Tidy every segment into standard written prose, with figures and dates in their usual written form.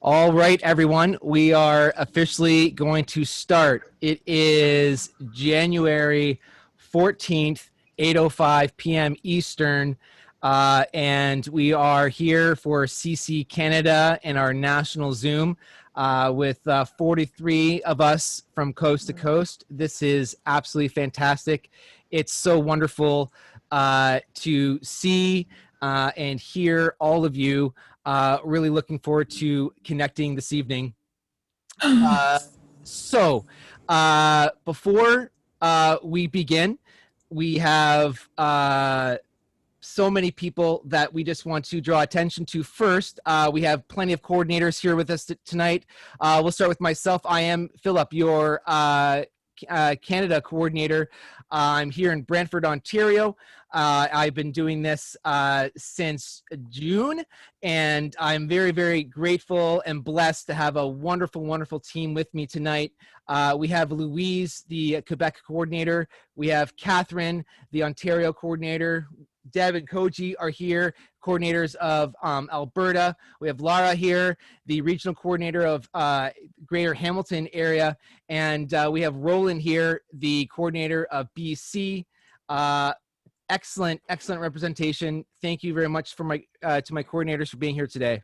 All right, everyone, we are officially going to start. It is January 14th, 8:05 p.m. Eastern, and we are here for CC Canada and our national Zoom with 43 of us from coast to coast. This is absolutely fantastic. It's so wonderful to see and hear all of you. Really looking forward to connecting this evening. Before we begin, we have so many people that we just want to draw attention to. First, we have plenty of coordinators here with us tonight. We'll start with myself. I am Philip, your Canada coordinator. I'm here in Brantford, Ontario. I've been doing this since June, and I'm very, very grateful and blessed to have a wonderful, wonderful team with me tonight. We have Louise, the Quebec coordinator. We have Catherine, the Ontario coordinator. Deb and Koji are here, coordinators of Alberta. We have Lara here, the regional coordinator of Greater Hamilton area. And we have Roland here, the coordinator of BC. Excellent, excellent representation. Thank you very much for to my coordinators for being here today.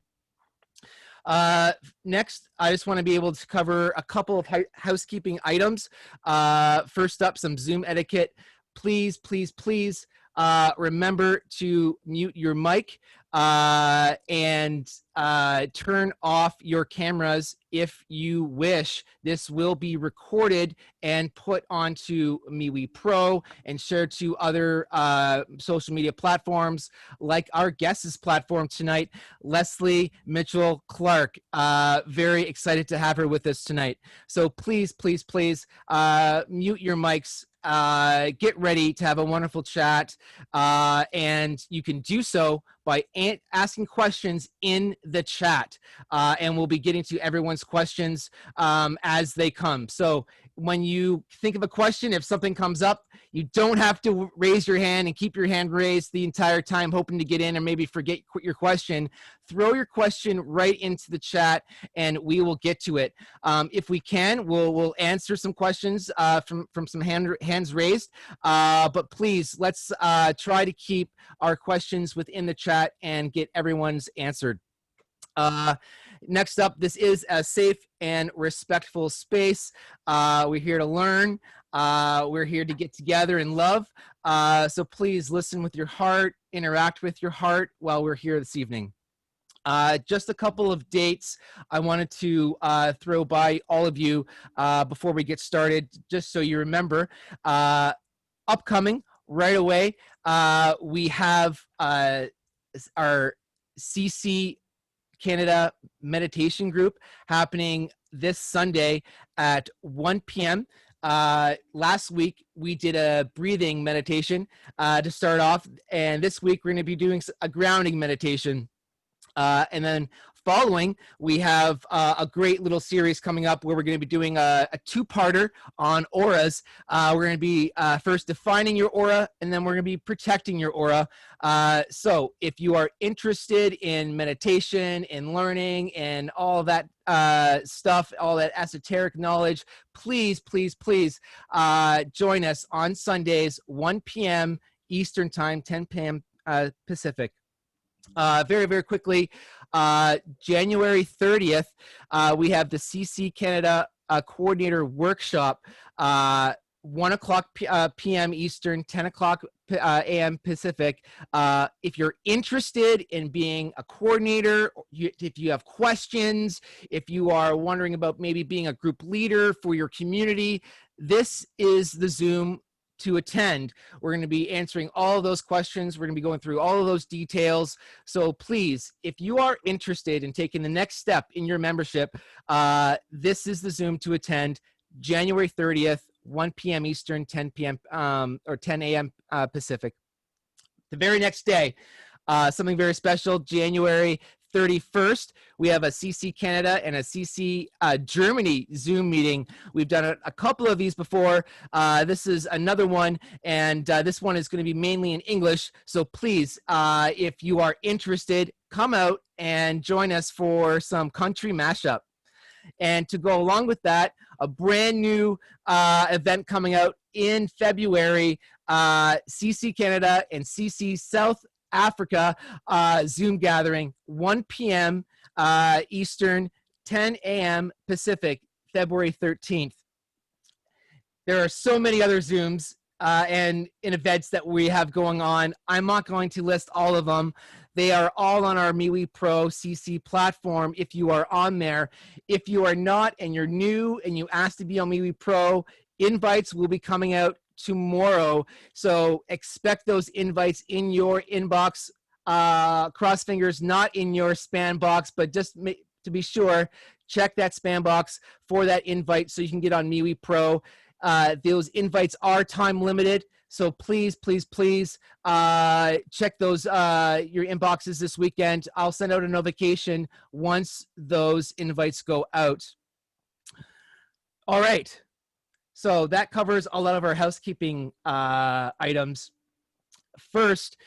Next, I just want to be able to cover a couple of housekeeping items. First up, some Zoom etiquette. Please, please, please remember to mute your mic and turn off your cameras if you wish. This will be recorded and put onto MeWe Pro and shared to other social media platforms like our guest's platform tonight, Lesley Mitchell-Clarke. Very excited to have her with us tonight. So please, please, please mute your mics. Get ready to have a wonderful chat, and you can do so by asking questions in the chat, and we'll be getting to everyone's questions as they come. So when you think of a question, if something comes up, you don't have to raise your hand and keep your hand raised the entire time hoping to get in or maybe forget your question. Throw your question right into the chat and we will get to it. If we can, we'll answer some questions from some hands raised, but please, let's try to keep our questions within the chat and get everyone's answered. Next up, this is a safe and respectful space. We're here to learn. We're here to get together in love. So please listen with your heart, interact with your heart while we're here this evening. Just a couple of dates I wanted to throw by all of you before we get started, just so you remember. Upcoming right away, we have our CC Canada meditation group happening this Sunday at 1 p.m. Last week, we did a breathing meditation to start off, and this week we're going to be doing a grounding meditation. And then following, we have a great little series coming up where we're going to be doing a two-parter on auras. We're going to be first defining your aura, and then we're going to be protecting your aura. So if you are interested in meditation, in learning, and all that stuff, all that esoteric knowledge, please, please, please join us on Sundays, 1 p.m. Eastern Time, 10 p.m. Pacific. Very, very quickly, January 30th, we have the CC Canada Coordinator Workshop, 1 o'clock p.m. Eastern, 10 o'clock a.m. Pacific. If you're interested in being a coordinator, if you have questions, if you are wondering about maybe being a group leader for your community, this is the Zoom to attend. We're going to be answering all of those questions. We're going to be going through all of those details. So please, if you are interested in taking the next step in your membership, this is the Zoom to attend, January 30th, 1 p.m. Eastern, 10 p.m. Or 10 a.m. Pacific. The very next day, something very special, January 31st, we have a CC Canada and a CC Germany Zoom meeting. We've done a couple of these before. This is another one, and this one is going to be mainly in English. So please, if you are interested, come out and join us for some country mashup. And to go along with that, a brand new event coming out in February, CC Canada and CC South Africa Zoom gathering, 1 p.m. Eastern, 10 a.m. Pacific, February 13th. There are so many other Zooms and in events that we have going on. I'm not going to list all of them. They are all on our MeWe Pro CC platform if you are on there. If you are not and you're new and you ask to be on MeWe Pro, invites will be coming out tomorrow. So expect those invites in your inbox. Cross fingers, not in your spam box, but just to be sure, check that spam box for that invite so you can get on MeWe Pro. Those invites are time limited. So please, please, please check those your inboxes this weekend. I'll send out a notification once those invites go out. All right. So that covers a lot of our housekeeping items. First,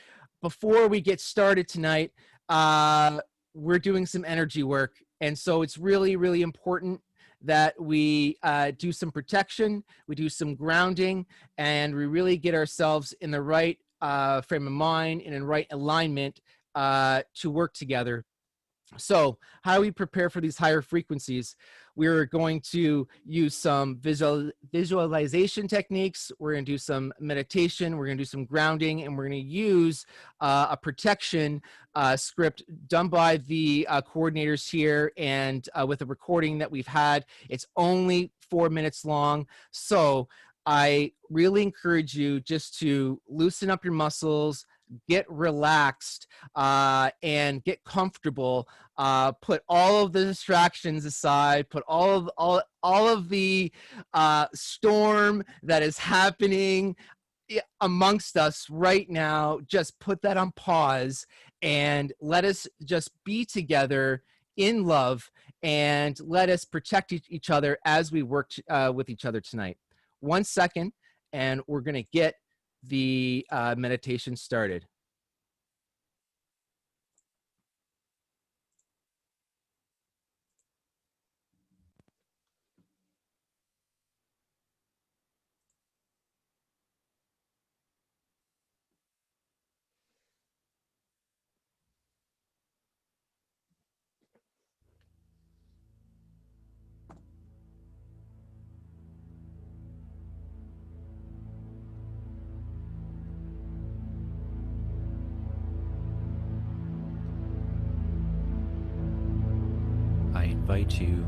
before we get started tonight, we're doing some energy work. And so it's really, really important that we do some protection, we do some grounding, and we really get ourselves in the right frame of mind and in right alignment to work together. So how do we prepare for these higher frequencies? We're going to use some visualization techniques. We're going to do some meditation. We're going to do some grounding, and we're going to use a protection script done by the coordinators here, and with a recording that we've had. It's only 4 minutes long. So I really encourage you just to loosen up your muscles, get relaxed, and get comfortable. Put all of the distractions aside, put all of the storm that is happening amongst us right now. Just put that on pause and let us just be together in love, and let us protect each other as we work with each other tonight. 1 second, and we're going to get the meditation started. I invite you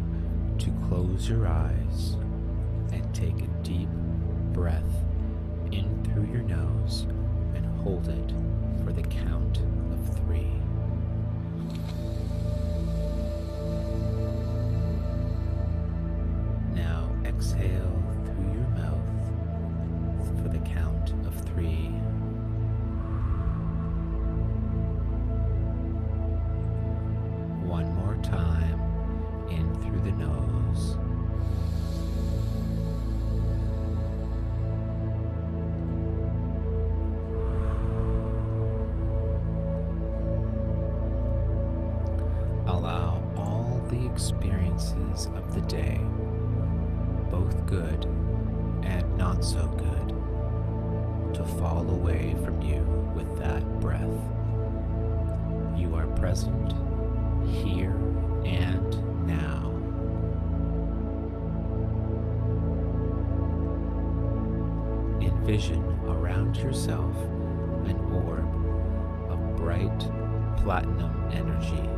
to close your eyes and take a deep breath in through your nose and hold it for the count of 3. Now exhale through your mouth for the count of 3. One more time. In through the nose. Allow all the experiences of the day, both good and not so good, to fall away from you with that breath. You are present here and now. Envision around yourself an orb of bright platinum energy,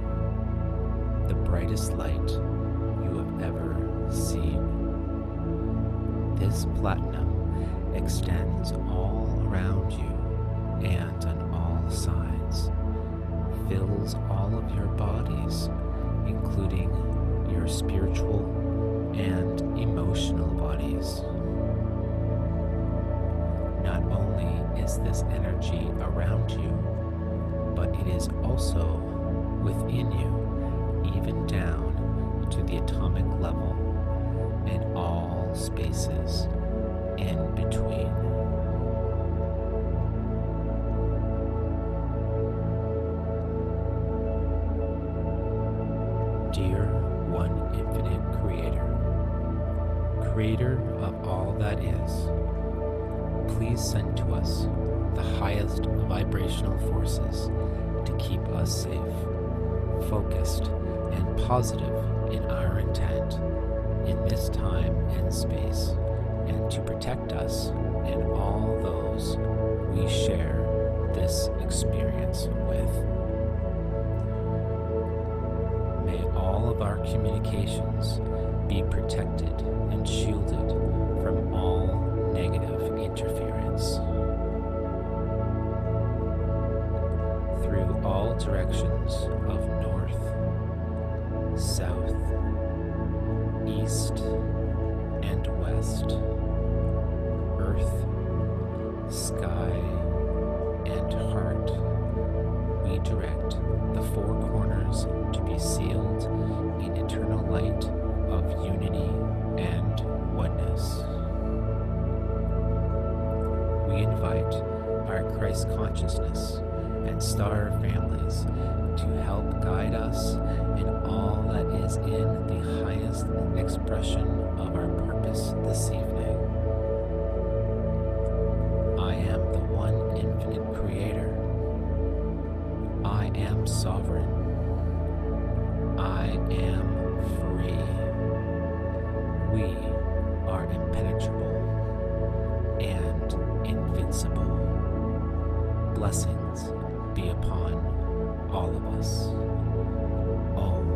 the brightest light you have ever seen. This platinum extends all around you and on all sides, fills all of your bodies, including your spiritual and emotional bodies. Not only is this energy around you, but it is also within you, even down to the atomic level, and all spaces in between. Dear One Infinite Creator, Creator of all that is, please send to us the highest vibrational forces to keep us safe, focused, and positive in our intent in this time and space, and to protect us and all those we share this experience with. May all of our communications be protected and shielded from all negative interference. Through all directions of north, south, east, and west, earth, sky, and heart, we direct the four corners to be sealed in eternal light of unity and oneness. We invite our Christ consciousness and star families to help guide us in all that is in the highest expression of our purpose this evening. I am the one infinite creator. I am sovereign. I am free. We are impenetrable and invincible. Blessings be upon all of us. Om.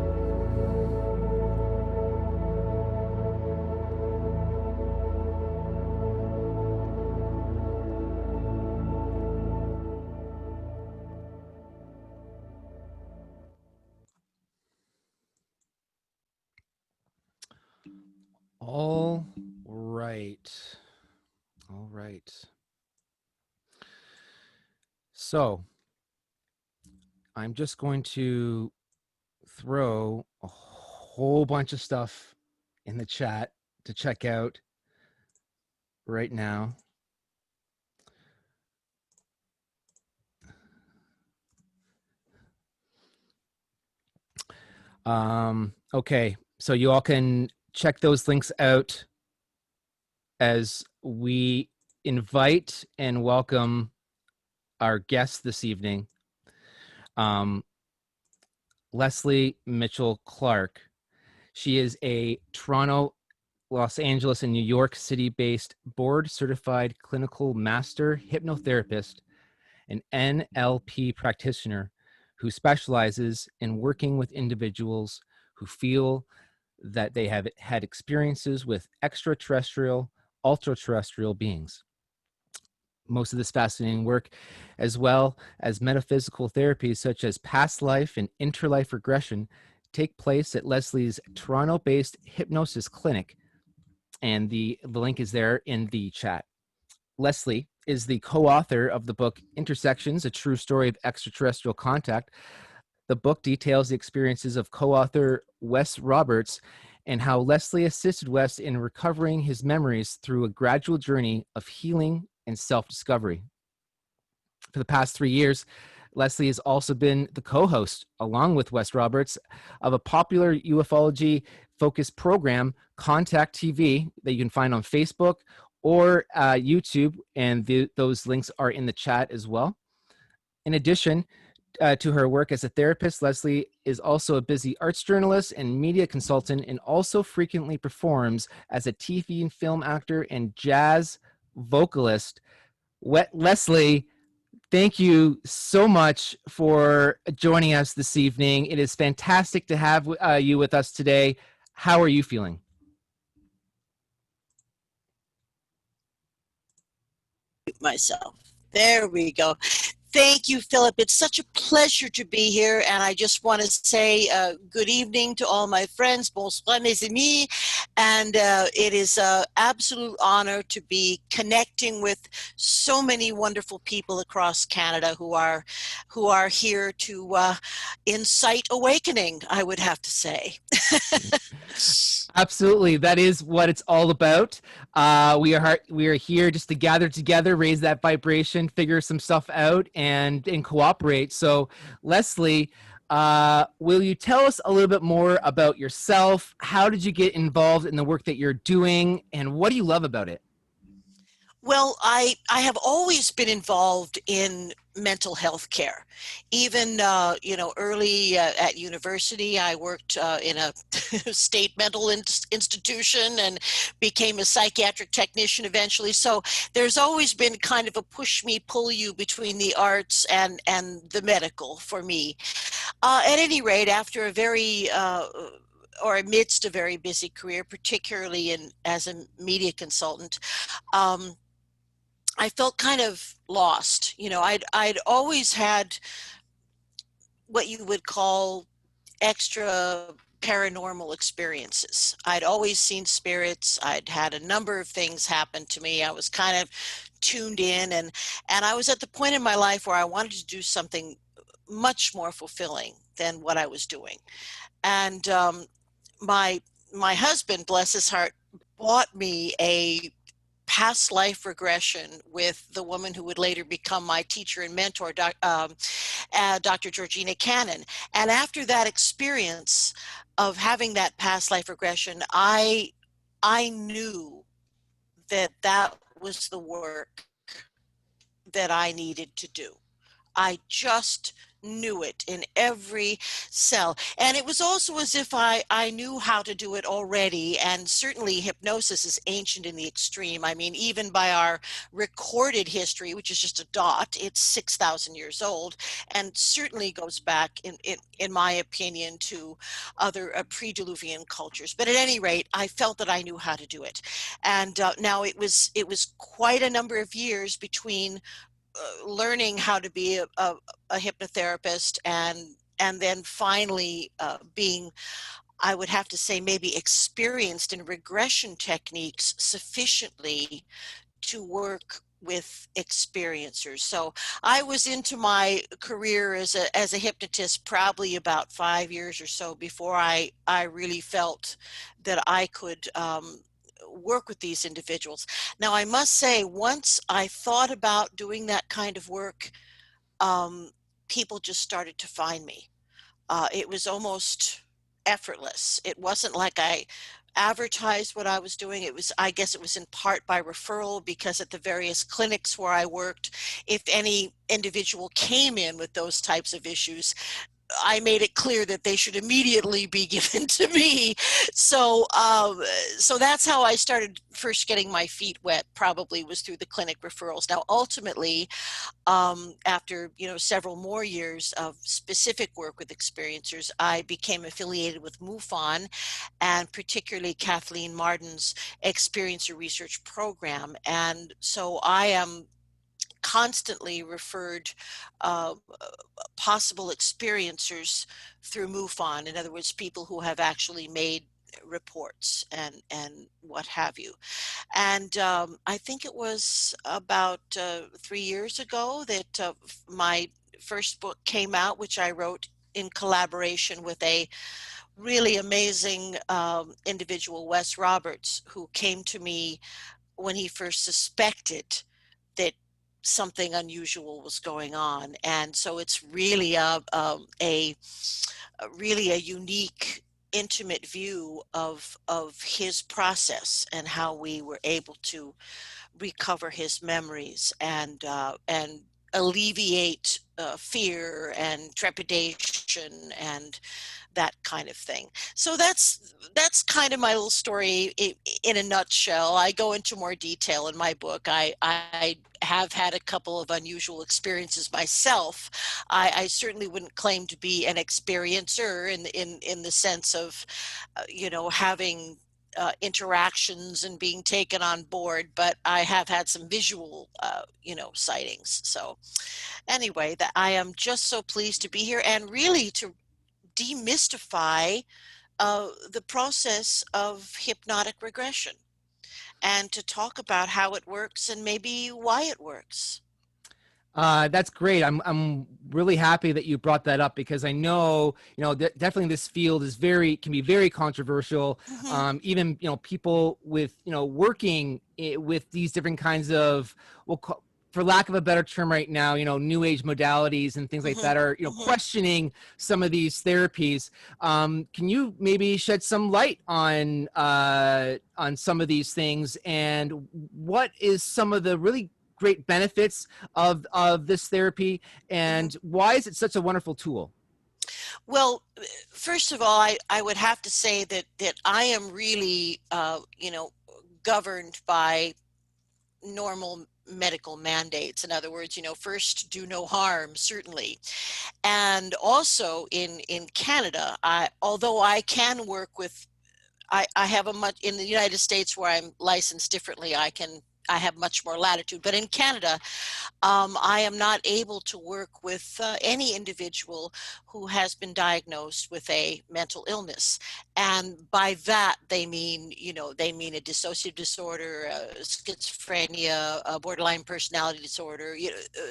All right. All right. So I'm just going to throw a whole bunch of stuff in the chat to check out right now. Okay, so you all can check those links out as we invite and welcome our guest this evening, Lesley Mitchell-Clarke. She is a Toronto, Los Angeles, and New York City-based board-certified clinical master hypnotherapist and NLP practitioner who specializes in working with individuals who feel that they have had experiences with extraterrestrial, ultra-terrestrial beings. Most of this fascinating work, as well as metaphysical therapies such as past life and interlife regression, take place at Lesley's Toronto-based hypnosis clinic, and the link is there in the chat. Lesley is the co-author of the book Intersections, A True Story of Extraterrestrial Contact. The book details the experiences of co-author Wes Roberts and how Lesley assisted Wes in recovering his memories through a gradual journey of healing and self-discovery. For the past 3 years, Lesley has also been the co-host, along with Wes Roberts, of a popular ufology-focused program, Contact TV, that you can find on Facebook or YouTube, and those links are in the chat as well. In addition to her work as a therapist, Lesley is also a busy arts journalist and media consultant, and also frequently performs as a TV and film actor and jazz vocalist. Lesley, thank you so much for joining us this evening. It is fantastic to have you with us today. How are you feeling? Myself. There we go. Thank you, Philip. It's such a pleasure to be here. And I just want to say good evening to all my friends. Bonsoir, mes amis. And it is an absolute honor to be connecting with so many wonderful people across Canada who are here to incite awakening, I would have to say. Absolutely, that is what it's all about. We are here just to gather together, raise that vibration, figure some stuff out, and cooperate. So, Lesley, will you tell us a little bit more about yourself? How did you get involved in the work that you're doing, and what do you love about it? Well, I have always been involved in mental health care. Even, early at university, I worked in a state mental institution and became a psychiatric technician eventually. So there's always been kind of a push me, pull you between the arts and the medical for me. At any rate, after a very or amidst a very busy career, particularly as a media consultant, um, I felt kind of lost. I'd always had what you would call extra paranormal experiences. I'd always seen spirits. I'd had a number of things happen to me. I was kind of tuned in, and I was at the point in my life where I wanted to do something much more fulfilling than what I was doing. And my my husband, bless his heart, bought me a past life regression with the woman who would later become my teacher and mentor, Dr. Georgina Cannon. And after that experience of having that past life regression, I knew that that was the work that I needed to do. I just knew it in every cell. And it was also as if I knew how to do it already. And certainly hypnosis is ancient in the extreme. I mean, even by our recorded history, which is just a dot, it's 6,000 years old, and certainly goes back, in my opinion, to other pre-Diluvian cultures. But at any rate, I felt that I knew how to do it. And now it was quite a number of years between learning how to be a hypnotherapist and then finally being, I would have to say, maybe experienced in regression techniques sufficiently to work with experiencers. So I was into my career as a hypnotist probably about 5 years or so before I really felt that I could work with these individuals. Now, I must say, once I thought about doing that kind of work, um, people just started to find me. It was almost effortless. It wasn't like I advertised what I was doing. It was, I guess it was in part by referral, because at the various clinics where I worked, if any individual came in with those types of issues, I made it clear that they should immediately be given to me. So, so that's how I started first getting my feet wet. Probably was through the clinic referrals. Now, ultimately, after several more years of specific work with experiencers, I became affiliated with MUFON, and particularly Kathleen Martin's experiencer research program. And so I am constantly referred uh, possible experiencers through MUFON. In other words, people who have actually made reports and what have you. And I think it was about 3 years ago that my first book came out, which I wrote in collaboration with a really amazing individual, Wes Roberts, who came to me when he first suspected that something unusual was going on. And so it's really really a unique, intimate view of his process and how we were able to recover his memories and alleviate fear and trepidation and that kind of thing. So that's kind of my little story in a nutshell. I go into more detail in my book. I have had a couple of unusual experiences myself. I certainly wouldn't claim to be an experiencer in the sense of having interactions and being taken on board, but I have had some visual, sightings. So anyway, that I am just so pleased to be here and really to demystify the process of hypnotic regression and to talk about how it works and maybe why it works. That's great. I'm really happy that you brought that up because I know, definitely this field is can be very controversial. Mm-hmm. Even, people with, working with these different kinds of, for lack of a better term right now, new age modalities and things like Mm-hmm. that are, Mm-hmm. questioning some of these therapies. Can you maybe shed some light on some of these things and what is some of the really great benefits of this therapy Mm-hmm. and why is it such a wonderful tool? Well, first of all, I would have to say that I am really, governed by normal medical mandates. In other words, first do no harm, certainly. And also in Canada, although I can work with, I have a much in the United States where I'm licensed differently, I have much more latitude. But in Canada, I am not able to work with any individual who has been diagnosed with a mental illness. And by that, they mean, they mean a dissociative disorder, schizophrenia, a borderline personality disorder,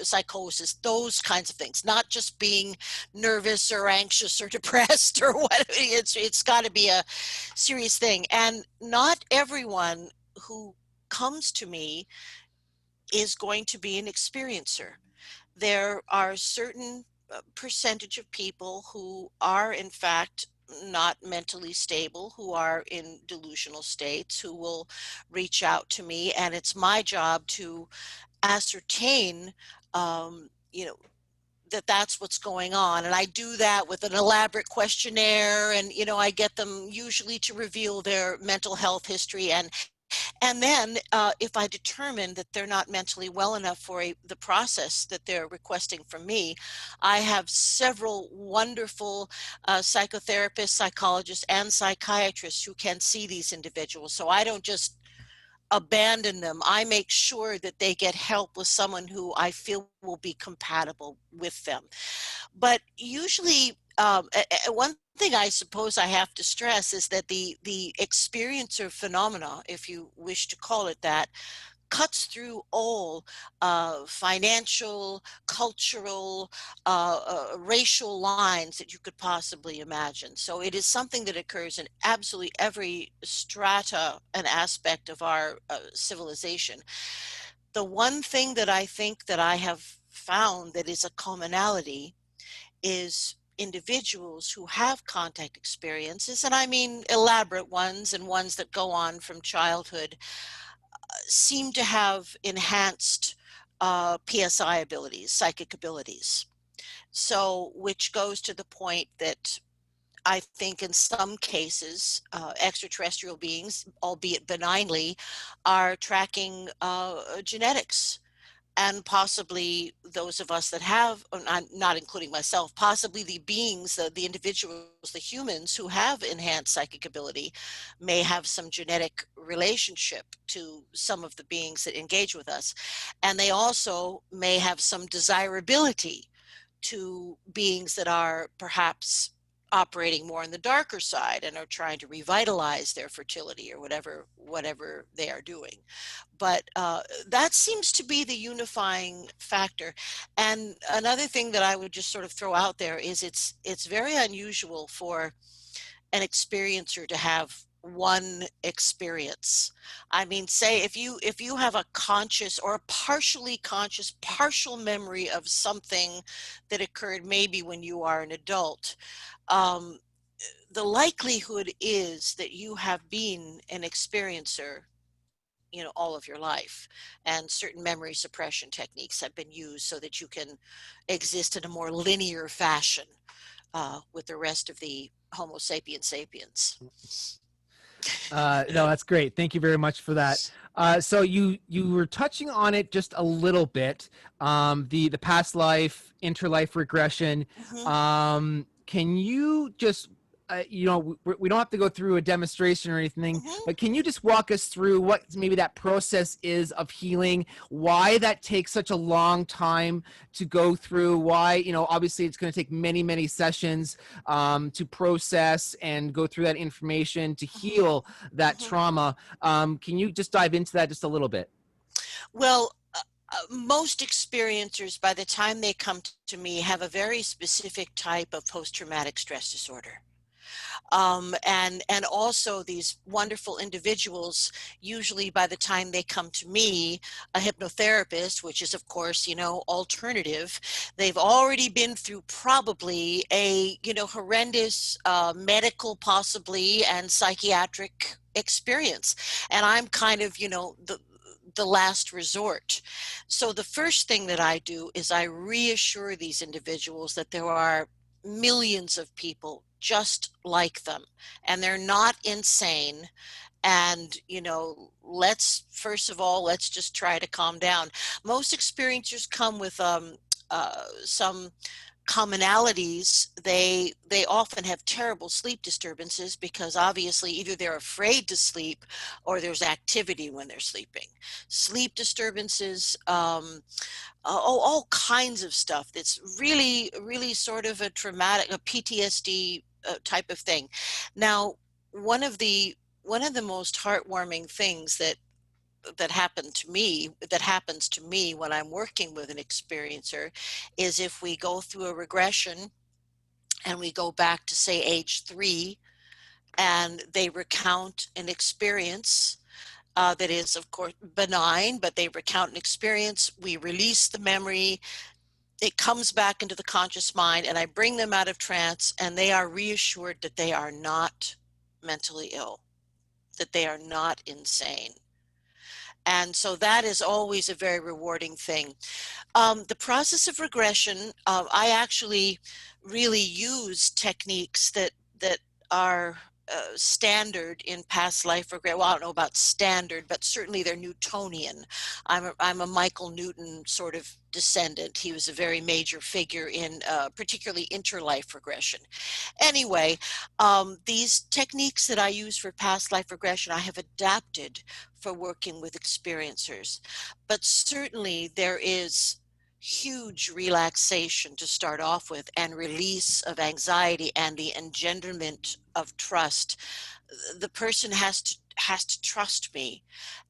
psychosis, those kinds of things, not just being nervous or anxious or depressed or what. It's got to be a serious thing. And not everyone who comes to me is going to be an experiencer. There are certain percentage of people who are in fact not mentally stable, who are in delusional states, who will reach out to me, and it's my job to ascertain, um, you know, that that's what's going on. And I do that with an elaborate questionnaire, and I get them usually to reveal their mental health history, and then if I determine that they're not mentally well enough for the process that they're requesting from me, I have several wonderful psychotherapists, psychologists, and psychiatrists who can see these individuals. So I don't just abandon them. I make sure that they get help with someone who I feel will be compatible with them. But usually, one thing I suppose I have to stress is that the experiencer phenomena, if you wish to call it that, cuts through all financial, cultural, racial lines that you could possibly imagine. So it is something that occurs in absolutely every strata and aspect of our civilization. The one thing that I think that I have found that is a commonality is individuals who have contact experiences, and I mean elaborate ones and ones that go on from childhood, seem to have enhanced PSI abilities, psychic abilities. So, which goes to the point that I think in some cases, extraterrestrial beings, albeit benignly, are tracking genetics, and possibly those of us that have, I'm not including myself, possibly the beings, the individuals, the humans who have enhanced psychic ability may have some genetic relationship to some of the beings that engage with us. And they also may have some desirability to beings that are perhaps operating more on the darker side and are trying to revitalize their fertility or whatever they are doing. But that seems to be the unifying factor. And another thing that I would just sort of throw out there is it's very unusual for an experiencer to have one experience. I mean, say if you have a conscious or a partially conscious partial memory of something that occurred maybe when you are an adult, um, the likelihood is that you have been an experiencer, all of your life, and certain memory suppression techniques have been used so that you can exist in a more linear fashion with the rest of the Homo sapiens sapiens. No, that's great. Thank you very much for that. So you were touching on it just a little bit, the past life, interlife regression. Mhm. Can you just we don't have to go through a demonstration or anything, Mhm. but can you just walk us through what maybe that process is of healing, why that takes such a long time to go through, why, obviously it's going to take many, many sessions to process and go through that information to Mhm. heal that Mhm. trauma. Can you just dive into that just a little bit? Well, most experiencers, by the time they come to me, have a very specific type of post-traumatic stress disorder. And also these wonderful individuals, usually by the time they come to me, a hypnotherapist, which is of course, alternative, they've already been through probably a, horrendous medical possibly and psychiatric experience. And I'm kind of, the last resort. So the first thing that I do is I reassure these individuals that there are millions of people just like them, and they're not insane. And let's first of all, let's just try to calm down. Most experiencers come with some commonalities. They often have terrible sleep disturbances because obviously either they're afraid to sleep or there's activity when they're sleeping. Sleep disturbances, all kinds of stuff that's really, really sort of a traumatic, a PTSD type of thing. Now, one of the one of the most heartwarming things that happens to me when I'm working with an experiencer is if we go through a regression and we go back to say age 3 and they recount an experience that is of course benign, but they recount an experience, we release the memory, it comes back into the conscious mind, and I bring them out of trance, and they are reassured that they are not mentally ill, that they are not insane. And so that is always a very rewarding thing. The process of regression, I actually really use techniques that are standard in past life regression. Well, I don't know about standard, but certainly they're Newtonian. I'm a Michael Newton sort of descendant. He was a very major figure in particularly interlife regression. Anyway, these techniques that I use for past life regression, I have adapted for working with experiencers. But certainly there is huge relaxation to start off with, and release of anxiety and the engenderment of trust. The person has to trust me,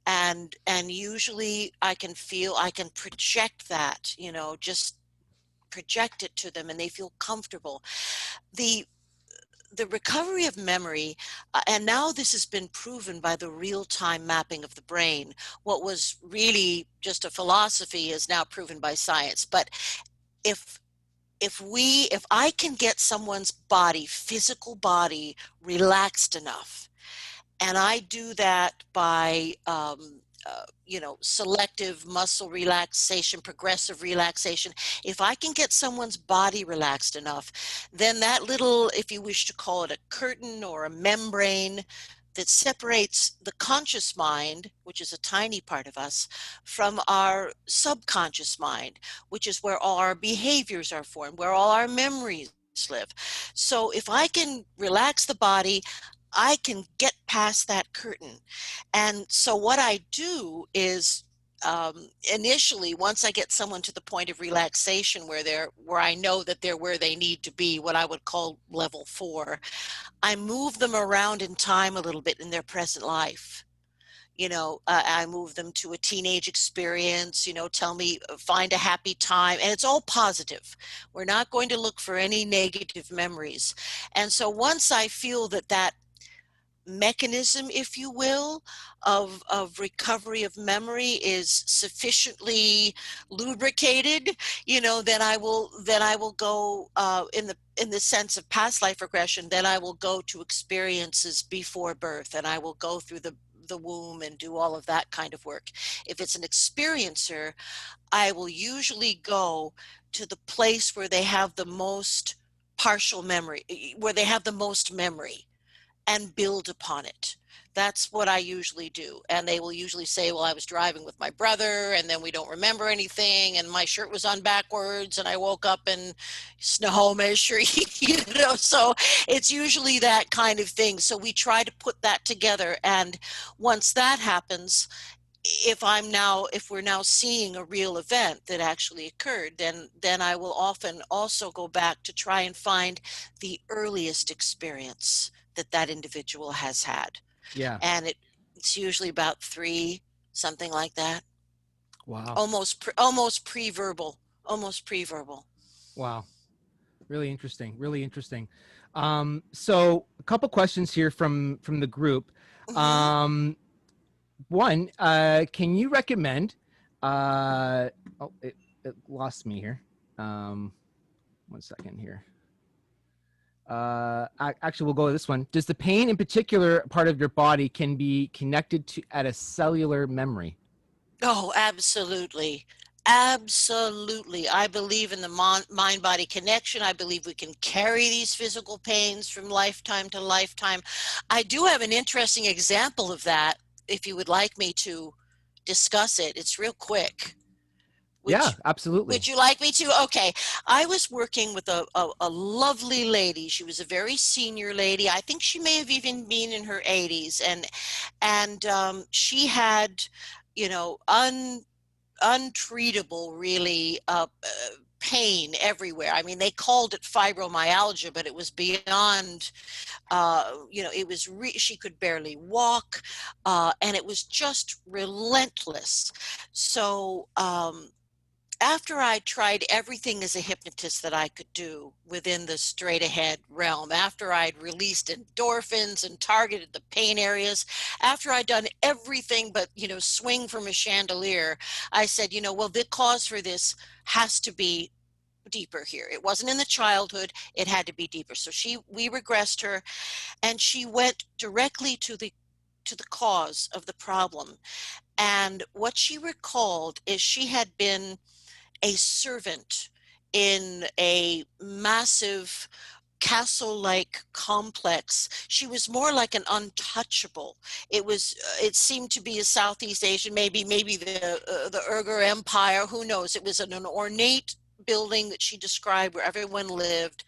and usually I can project that, just project it to them, and they feel comfortable. The the recovery of memory, and now this has been proven by the real-time mapping of the brain. What was really just a philosophy is now proven by science. But if if I can get someone's body, physical body, relaxed enough, and I do that by selective muscle relaxation, progressive relaxation. If I can get someone's body relaxed enough, then that little, if you wish to call it a curtain or a membrane that separates the conscious mind, which is a tiny part of us, from our subconscious mind, which is where all our behaviors are formed, where all our memories live. So if I can relax the body, I can get past that curtain. And so what I do is, initially, once I get someone to the point of relaxation where I know that they're where they need to be, what I would call level 4, I move them around in time a little bit in their present life. I move them to a teenage experience, tell me, find a happy time, and it's all positive. We're not going to look for any negative memories. And so once I feel that mechanism, if you will, of recovery of memory is sufficiently lubricated, then I will go, in the sense of past life regression, then I will go to experiences before birth, and I will go through the womb and do all of that kind of work. If it's an experiencer, I will usually go to the place where they have the most partial memory, where they have the most memory. and build upon it. That's what I usually do. And they will usually say, well, I was driving with my brother and then we don't remember anything. And my shirt was on backwards and I woke up in Snohomish, so it's usually that kind of thing. So we try to put that together. And once that happens, if we're now seeing a real event that actually occurred, then I will often also go back to try and find the earliest experience that individual has had. Yeah. And it's usually about 3, something like that. Wow. Almost pre-verbal, almost pre-verbal. Wow. Really interesting. Really interesting. So a couple questions here from the group. Mm-hmm. One, can you recommend? It lost me here. 1 second here. Actually, we'll go with this one. Does the pain in particular part of your body can be connected to at a cellular memory? Oh, absolutely. Absolutely. I believe in the mind-body connection. I believe we can carry these physical pains from lifetime to lifetime. I do have an interesting example of that, if you would like me to discuss it. It's real quick. Would Yeah, you, absolutely. would you like me to? Okay. I was working with a lovely lady. She was a very senior lady. I think she may have even been in her 80s. And she had, you know, untreatable, really, pain everywhere. I mean, they called it fibromyalgia, but it was beyond, it was, she could barely walk, and it was just relentless. So, after I tried everything as a hypnotist that I could do within the straight ahead realm, after I'd released endorphins and targeted the pain areas, after I'd done everything but, swing from a chandelier, I said, well, the cause for this has to be deeper here. It wasn't in the childhood, it had to be deeper. So we regressed her, and she went directly to the cause of the problem. And what she recalled is she had been a servant in a massive castle-like complex. She was more like an untouchable. It seemed to be a Southeast Asian, maybe the Uyghur Empire, who knows. It was an ornate building that she described where everyone lived,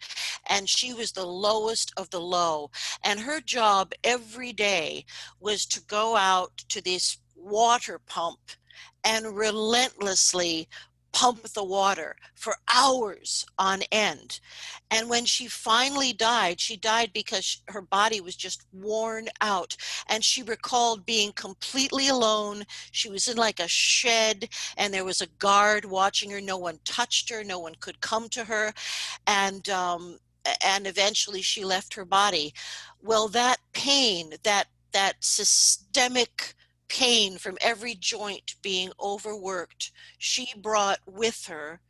and she was the lowest of the low. And her job every day was to go out to this water pump and relentlessly pump the water for hours on end. And when she finally died, she died because her body was just worn out. And she recalled being completely alone. She was in like a shed, and there was a guard watching her. No one touched her. No one could come to her. And eventually she left her body. Well, that pain, that systemic pain from every joint being overworked, she brought with her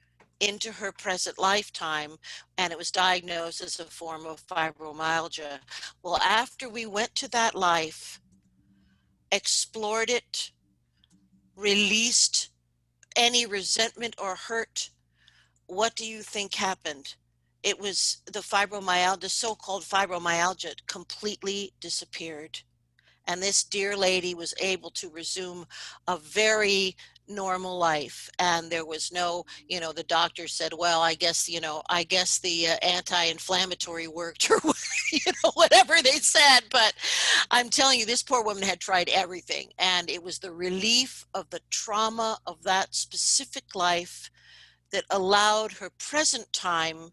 into her present lifetime, and it was diagnosed as a form of fibromyalgia. Well, after we went to that life, explored it, released any resentment or hurt, what do you think happened? It was the fibromyalgia, the so-called fibromyalgia, completely disappeared. And this dear lady was able to resume a very normal life. And there was no, the doctor said, well, I guess the anti-inflammatory worked, or whatever they said. But I'm telling you, this poor woman had tried everything, and it was the relief of the trauma of that specific life that allowed her present time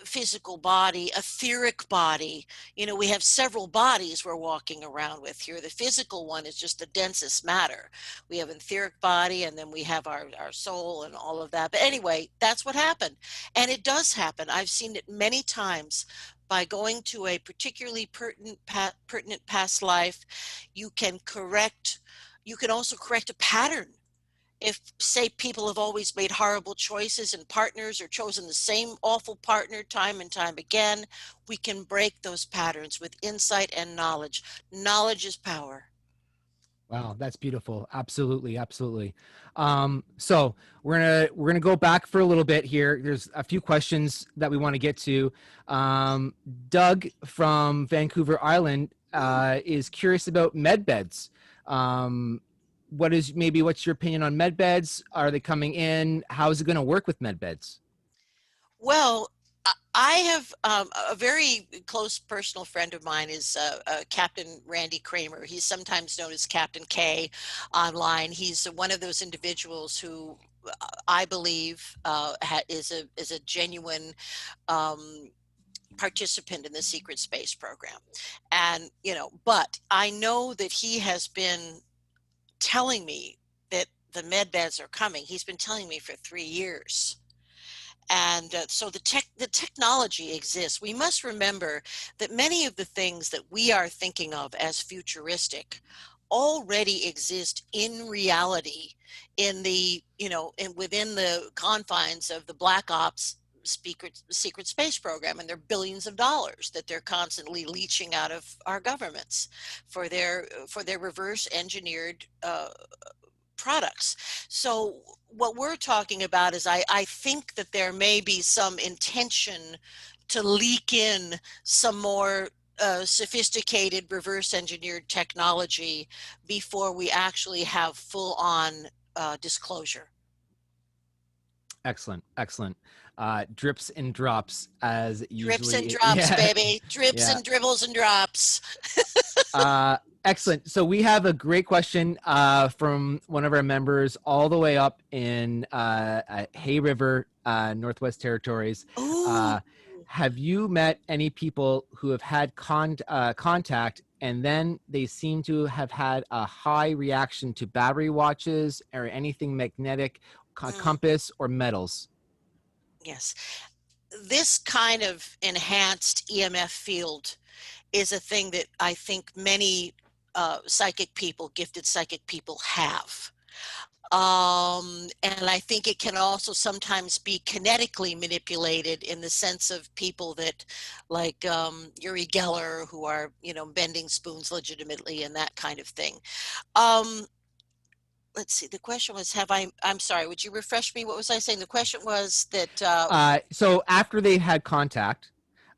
physical body, etheric body. We have several bodies we're walking around with here. The physical one is just the densest matter. We have an etheric body, and then we have our soul and all of that. But anyway, that's what happened. And it does happen. I've seen it many times. By going to a particularly pertinent past life, you can also correct a pattern. If, say, people have always made horrible choices in partners or chosen the same awful partner time and time again, we can break those patterns with insight and knowledge. Knowledge is power. Wow, that's beautiful. Absolutely, absolutely. So we're gonna go back for a little bit here. There's a few questions that we want to get to. Doug from Vancouver Island is curious about med beds. What's your opinion on med beds? Are they coming in? How is it going to work with med beds? Well, I have a very close personal friend of mine is Captain Randy Kramer. He's sometimes known as Captain K online. He's one of those individuals who I believe is a genuine participant in the secret space program. And, but I know that he has been telling me that the med beds are coming. He's been telling me for 3 years. And so the technology exists. We must remember that many of the things that we are thinking of as futuristic already exist in reality in the, within the confines of the Black Ops secret space program, and they're billions of dollars that they're constantly leeching out of our governments for their reverse engineered products. So what we're talking about is I think that there may be some intention to leak in some more sophisticated reverse engineered technology before we actually have full on disclosure. Excellent, excellent. Drips and drops as Drips and usually. drops, Yeah, baby. Drips yeah. and dribbles and drops. Excellent. So we have a great question from one of our members all the way up in Hay River, Northwest Territories. Ooh. Have you met any people who have had contact and then they seem to have had a high reaction to battery watches or anything magnetic, compass, or metals? Yes. This kind of enhanced EMF field is a thing that I think many gifted psychic people have. And I think it can also sometimes be kinetically manipulated in the sense of people that like Uri Geller, who are, bending spoons legitimately and that kind of thing. Let's see, the question was, I'm sorry, would you refresh me? What was I saying? The question was that so after they had contact,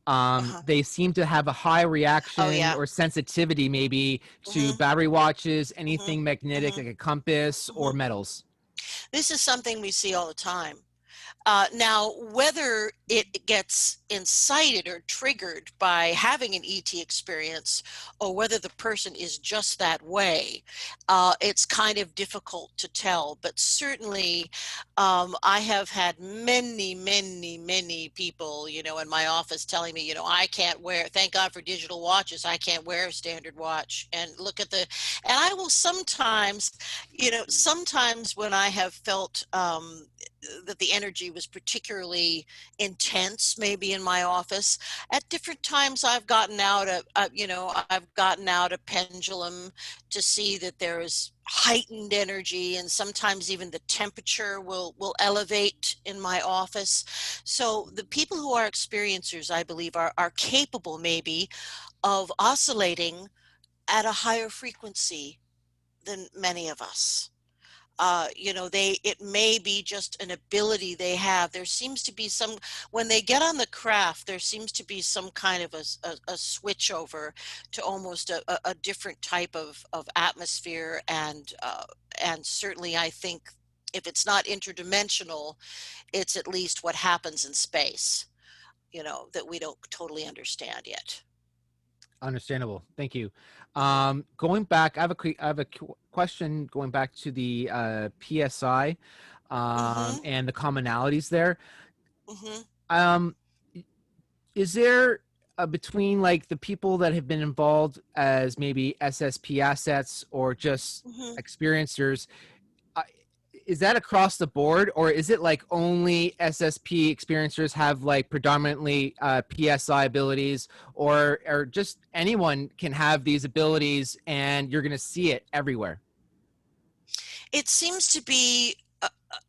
uh-huh. they seem to have a high Oh reaction yeah. or sensitivity maybe to Hmm. battery watches, Hmm. anything magnetic Hmm. like a compass or Hmm. metals. This is something we see all the time. Now, whether it gets incited or triggered by having an ET experience or whether the person is just that way, it's kind of difficult to tell. But certainly, I have had many, many, many people, in my office telling me, I can't wear, thank God for digital watches, I can't wear a standard watch. And and I will sometimes, sometimes when I have felt, that the energy was particularly intense maybe in my office at different times I've gotten out I've gotten out a pendulum to see that there is heightened energy, and sometimes even the temperature will elevate in my office. So the people who are experiencers, I believe, are capable maybe of oscillating at a higher frequency than many of us. It may be just an ability they have. There seems to be some, when they get on the craft, there seems to be some kind of a switch over to almost a different type of atmosphere. And certainly I think if it's not interdimensional, it's at least what happens in space, that we don't totally understand yet. Understandable. Thank you. Hmm. Going back, I have a question going back to the PSI Hmm. and the commonalities there. Hmm. Um, is there between like the people that have been involved as maybe SSP assets or just Hmm. experiencers, uh, is that across the board, or is it like only SSP experiencers have like predominantly PSI abilities, or just anyone can have these abilities and you're going to see it everywhere? It seems to be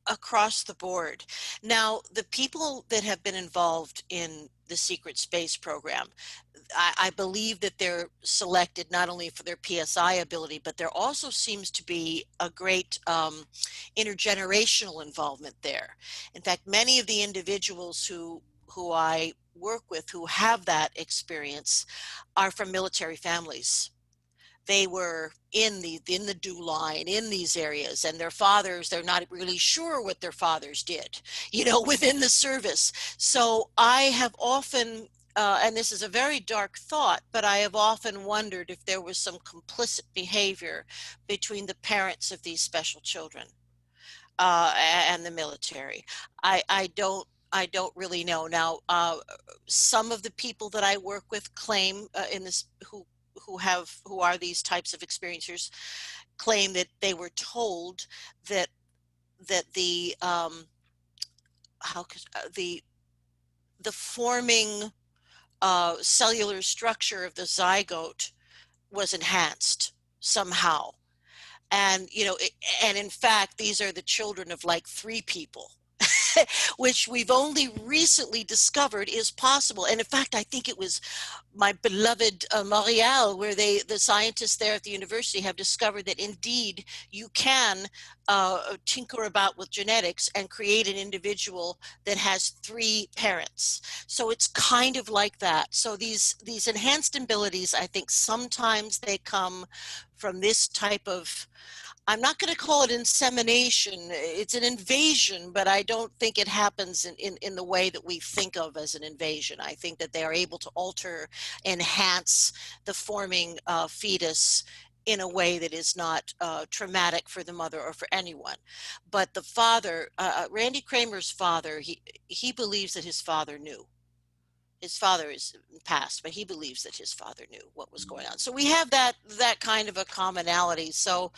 across the board. Now, the people that have been involved in the secret space program. I believe that they're selected not only for their PSI ability, but there also seems to be a great intergenerational involvement there. In fact, many of the individuals who I work with who have that experience are from military families. They were in the DO line in these areas, and their fathers, they're not really sure what their fathers did, within the service. So I have often, and this is a very dark thought, but I have often wondered if there was some complicit behavior between the parents of these special children and the military. I don't really know. Now, some of the people that I work with claim in this who are these types of experiencers claim that they were told that the the forming cellular structure of the zygote was enhanced somehow. And and in fact, these are the children of like 3 people, which we've only recently discovered is possible. And in fact, I think it was my beloved Montreal, where the scientists there at the university have discovered that indeed you can tinker about with genetics and create an individual that has 3 parents. So it's kind of like that. So these enhanced abilities, I think sometimes they come from this type of, I'm not going to call it insemination. It's an invasion, but I don't think it happens in the way that we think of as an invasion. I think that they are able to alter, enhance the forming fetus in a way that is not traumatic for the mother or for anyone. But the father, Randy Kramer's father, he believes that his father knew. His father is passed, but he believes that his father knew what was going on. So we have that kind of a commonality. So,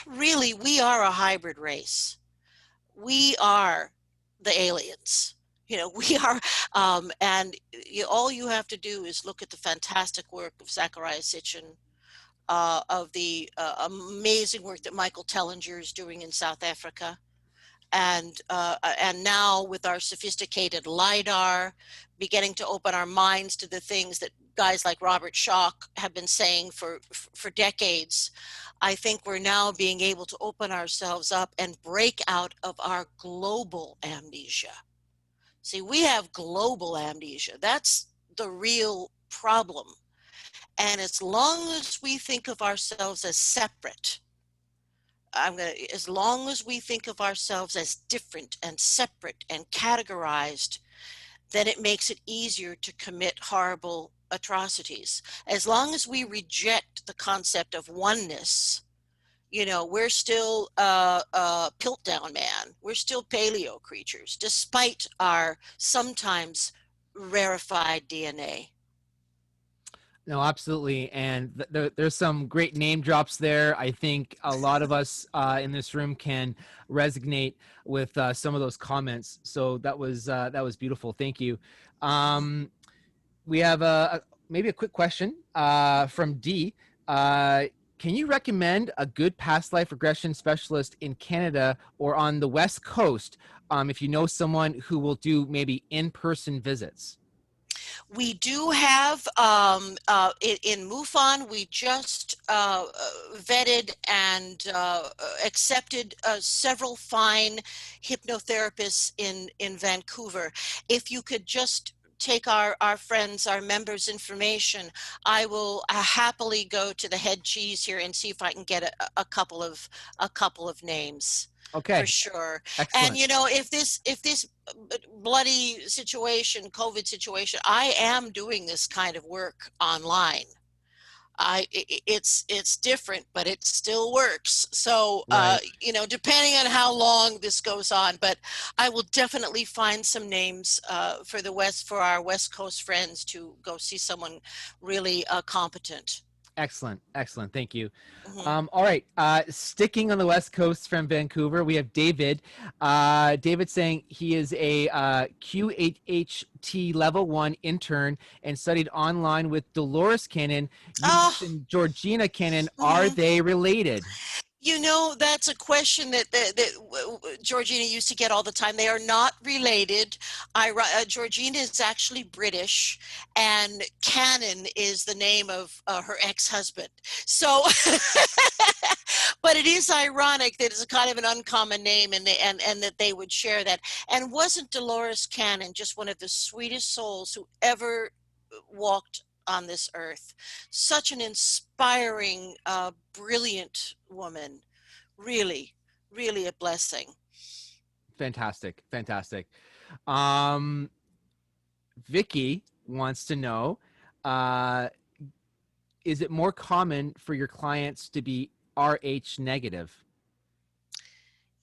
really, we are a hybrid race. We are the aliens. We are, and all you have to do is look at the fantastic work of Zachariah Sitchin, of the amazing work that Michael Tellinger is doing in South Africa. And now with our sophisticated LIDAR, beginning to open our minds to the things that guys like Robert Schoch have been saying for decades, I think we're now being able to open ourselves up and break out of our global amnesia. See, we have global amnesia. That's the real problem. And as long as we think of ourselves as separate, as long as we think of ourselves as different and separate and categorized, then it makes it easier to commit horrible atrocities. As long as we reject the concept of oneness, we're still Piltdown man. We're still paleo creatures, despite our sometimes rarefied DNA. No, absolutely. And there's some great name drops there. I think a lot of us in this room can resonate with some of those comments. So that was beautiful. Thank you. We have maybe a quick question from D. Can you recommend a good past life regression specialist in Canada or on the West Coast if you know someone who will do maybe in-person visits? We do have, in MUFON, we just vetted and accepted several fine hypnotherapists in Vancouver. If you could just take our friends, our members' information, I will happily go to the head cheese here and see if I can get a couple of names. Okay. For sure. Excellent. And if this bloody situation, COVID situation, I am doing this kind of work online. It's different, but it still works. So, right. Depending on how long this goes on, but I will definitely find some names for our West Coast friends to go see someone really competent. Excellent. Thank you. Mm-hmm. All right. Sticking on the West Coast from Vancouver, we have David. David saying he is a QHT level 1 intern and studied online with Dolores Cannon. You mentioned Georgina Cannon. Are they related? You know, that's a question that Georgina used to get all the time. They are not related. Georgina is actually British, and Cannon is the name of her ex-husband. So, but it is ironic that it's a kind of an uncommon name, and that they would share that. And wasn't Dolores Cannon just one of the sweetest souls who ever walked on this earth? Such an inspiring, brilliant woman. Really, really a blessing. Fantastic, fantastic. Um, Vicky wants to know, uh, is it more common for your clients to be RH negative?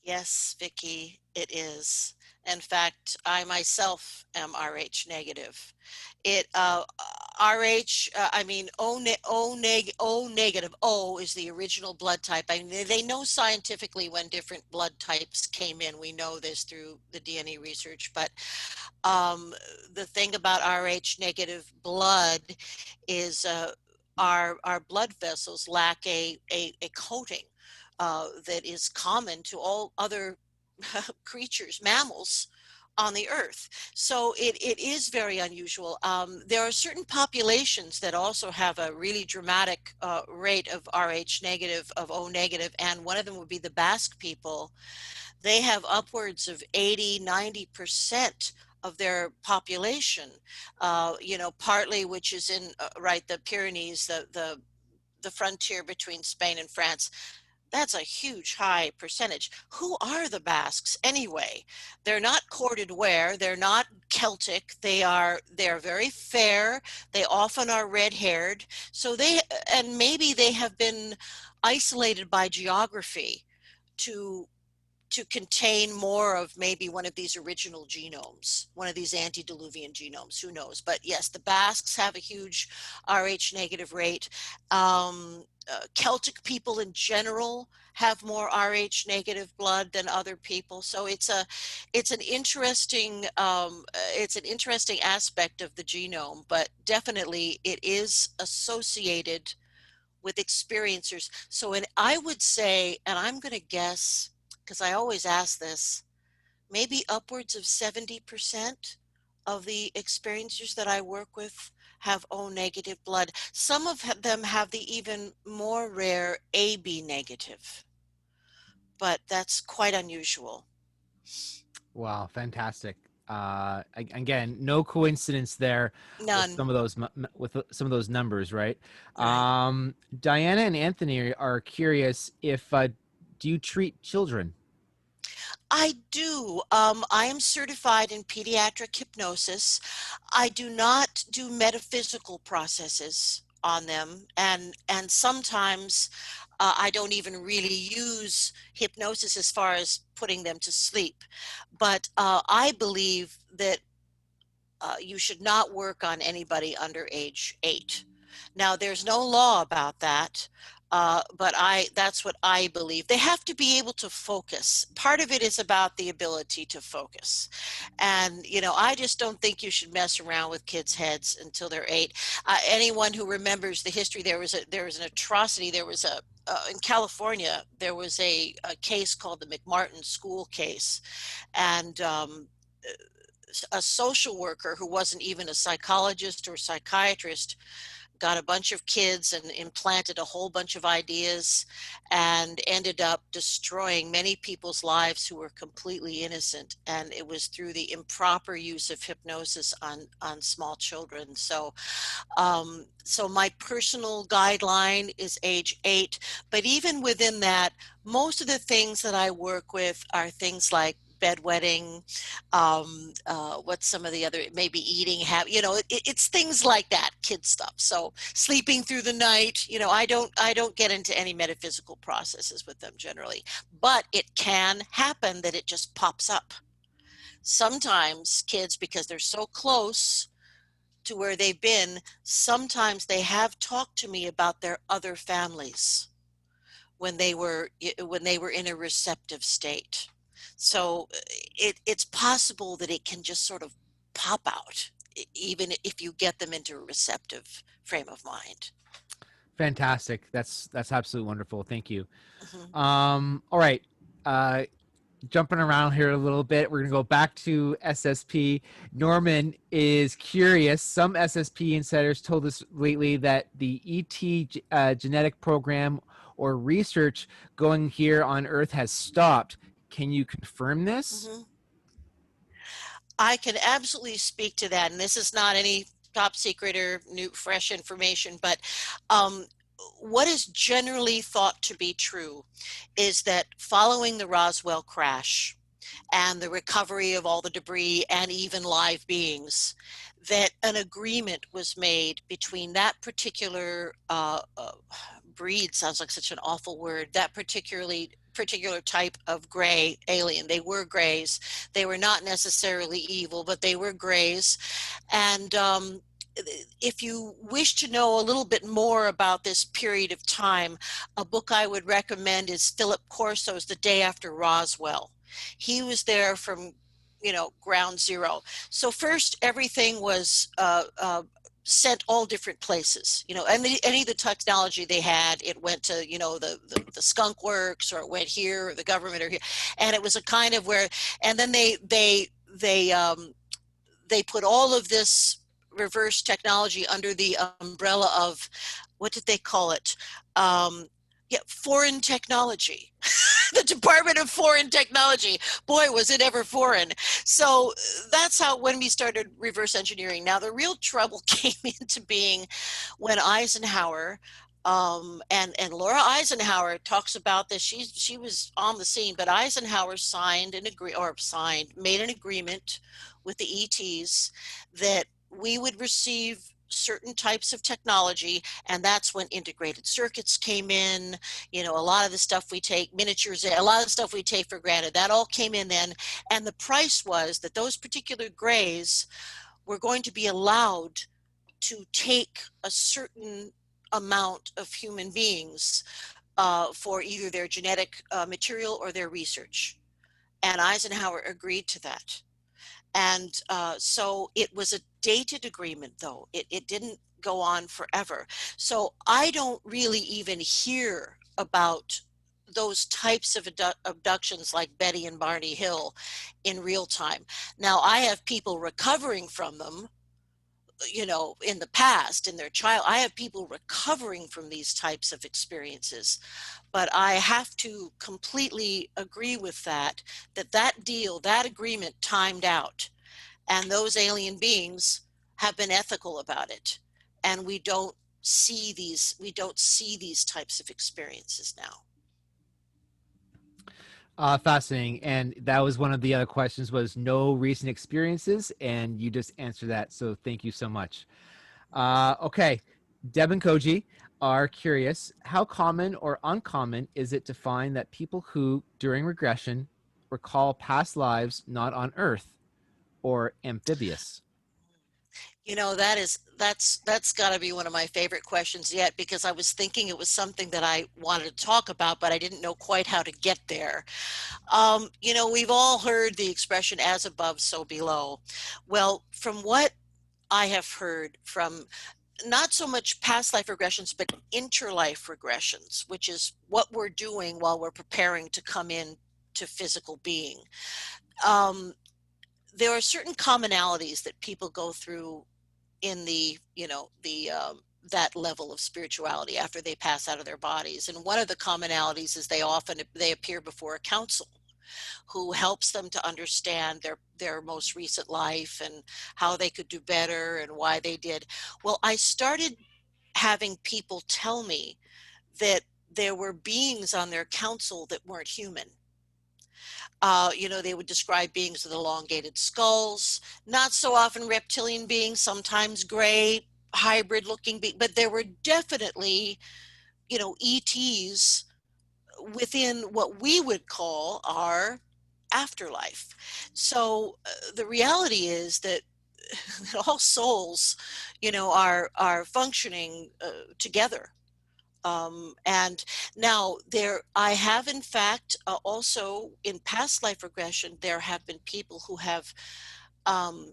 Yes, Vicky, it is. In fact, I myself am Rh negative. It Rh, I mean O negative. O is the original blood type. I mean, they know scientifically when different blood types came in. We know this through the DNA research. But um, the thing about Rh negative blood is our blood vessels lack a coating that is common to all other creatures, mammals on the earth. So it is very unusual. There are certain populations that also have a really dramatic rate of Rh negative, of O negative, and one of them would be the Basque people. They have upwards of 80–90% of their population, partly which is in right, the Pyrenees, the frontier between Spain and France. That's a huge high percentage. Who are the Basques anyway? They're not corded ware, they're not Celtic, they're very fair, they often are red-haired. So and maybe they have been isolated by geography to contain more of maybe one of these original genomes, one of these antediluvian genomes, who knows? But yes, the Basques have a huge Rh negative rate. Celtic people in general have more Rh negative blood than other people. So it's an interesting aspect of the genome, but definitely it is associated with experiencers. So, and I would say, and I'm going to guess, because I always ask this, maybe upwards of 70% of the experiencers that I work with have O negative blood. Some of them have the even more rare AB negative, but that's quite unusual. Wow, fantastic. Again, no coincidence there with None. some of those some of those numbers, right? Right. Diana and Anthony are curious if do you treat children? I do. I am certified in pediatric hypnosis. I do not do metaphysical processes on them, and sometimes I don't even really use hypnosis as far as putting them to sleep. But I believe that you should not work on anybody under age 8. Now, there's no law about that, but that's what I believe. They have to be able to focus. Part of it is about the ability to focus. And, I just don't think you should mess around with kids' heads until they're 8. Anyone who remembers the history, there was an atrocity. There was in California, there was a case called the McMartin School case. And a social worker who wasn't even a psychologist or psychiatrist got a bunch of kids and implanted a whole bunch of ideas and ended up destroying many people's lives who were completely innocent. And it was through the improper use of hypnosis on small children. So my personal guideline is age 8, but even within that, most of the things that I work with are things like bedwetting, what's some of the other, maybe eating it's things like that, kid stuff. So sleeping through the night, I don't get into any metaphysical processes with them generally, but it can happen that it just pops up. Sometimes kids, because they're so close to where they've been, sometimes they have talked to me about their other families when they were in a receptive state. So it's possible that it can just sort of pop out, even if you get them into a receptive frame of mind. Fantastic. That's absolutely wonderful. Thank you. Mhm. All right. Uh, Jumping around here a little bit, we're going to go back to SSP. Norman is curious. Some SSP insiders told us lately that the genetic program or research going here on Earth has stopped. Can you confirm this? Mhm. I can absolutely speak to that, and this is not any top secret or new fresh information, but um, what is generally thought to be true is that following the Roswell crash and the recovery of all the debris and even live beings, that an agreement was made between that particular breed, sounds like such an awful word, that particular type of gray alien. They were grays. They were not necessarily evil, but they were grays. And if you wish to know a little bit more about this period of time, a book I would recommend is Philip Corso's The Day After Roswell. He was there from, ground zero. So first, everything was sent all different places, and any of the technology they had, it went to, the skunk works, or it went here, or the government, or here. And it was a kind of where, and then they put all of this reverse technology under the umbrella of, what did they call it? Foreign technology. The Department of Foreign Technology. Boy, was it ever foreign. So that's how, when we started reverse engineering. Now, the real trouble came into being when Eisenhower, and Laura Eisenhower talks about this. She was on the scene, but Eisenhower made an agreement with the ETs that we would receive certain types of technology, and that's when integrated circuits came in. A lot of the stuff we take, miniatures, a lot of the stuff we take for granted, that all came in then. And the price was that those particular grays were going to be allowed to take a certain amount of human beings for either their genetic material or their research. And Eisenhower agreed to that. And so it was a dated agreement, though. It didn't go on forever. So I don't really even hear about those types of abductions like Betty and Barney Hill in real time. Now, I have people recovering from them, in the past, in their child. I have people recovering from these types of experiences. But I have to completely agree with that deal, that agreement timed out. And those alien beings have been ethical about it. And we don't see these types of experiences now. Fascinating. And that was one of the other questions, was no recent experiences, and you just answered that. So thank you so much. Okay. Deb and Koji are curious, how common or uncommon is it to find that people who, during regression, recall past lives not on Earth or amphibious? That's got to be one of my favorite questions yet, because I was thinking it was something that I wanted to talk about, but I didn't know quite how to get there. We've all heard the expression "as above, so below." Well, from what I have heard from not so much past life regressions, but interlife regressions, which is what we're doing while we're preparing to come in to physical being. There are certain commonalities that people go through in that level of spirituality after they pass out of their bodies. And one of the commonalities is they appear before a council who helps them to understand their most recent life and how they could do better and why they did. Well, I started having people tell me that there were beings on their council that weren't human. They would describe beings with elongated skulls, not so often reptilian beings, sometimes gray, hybrid looking, but there were definitely, ETs within what we would call our afterlife. So the reality is that all souls, are functioning together. And now I have, in fact, also in past life regression, there have been people who have um,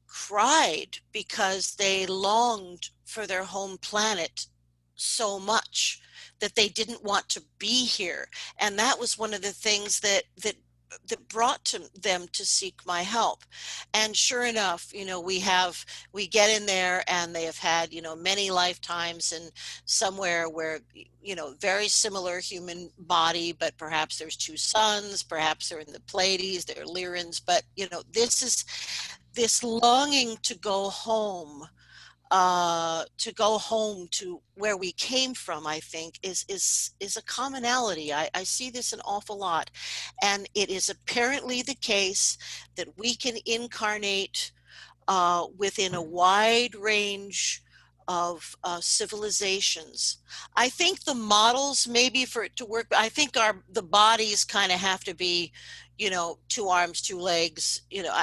cried because they longed for their home planet so much that they didn't want to be here. And that was one of the things that brought to them to seek my help. And sure enough, we get in there and they have had, many lifetimes and somewhere where, very similar human body, but perhaps there's two sons, perhaps they're in the Pleiades, they're Lyrans, but this is this longing to go home to where we came from, I think is a commonality. I see this an awful lot. And it is apparently the case that we can incarnate within a wide range of civilizations. I think the models, maybe for it to work, I think the bodies kind of have to be, two arms, two legs.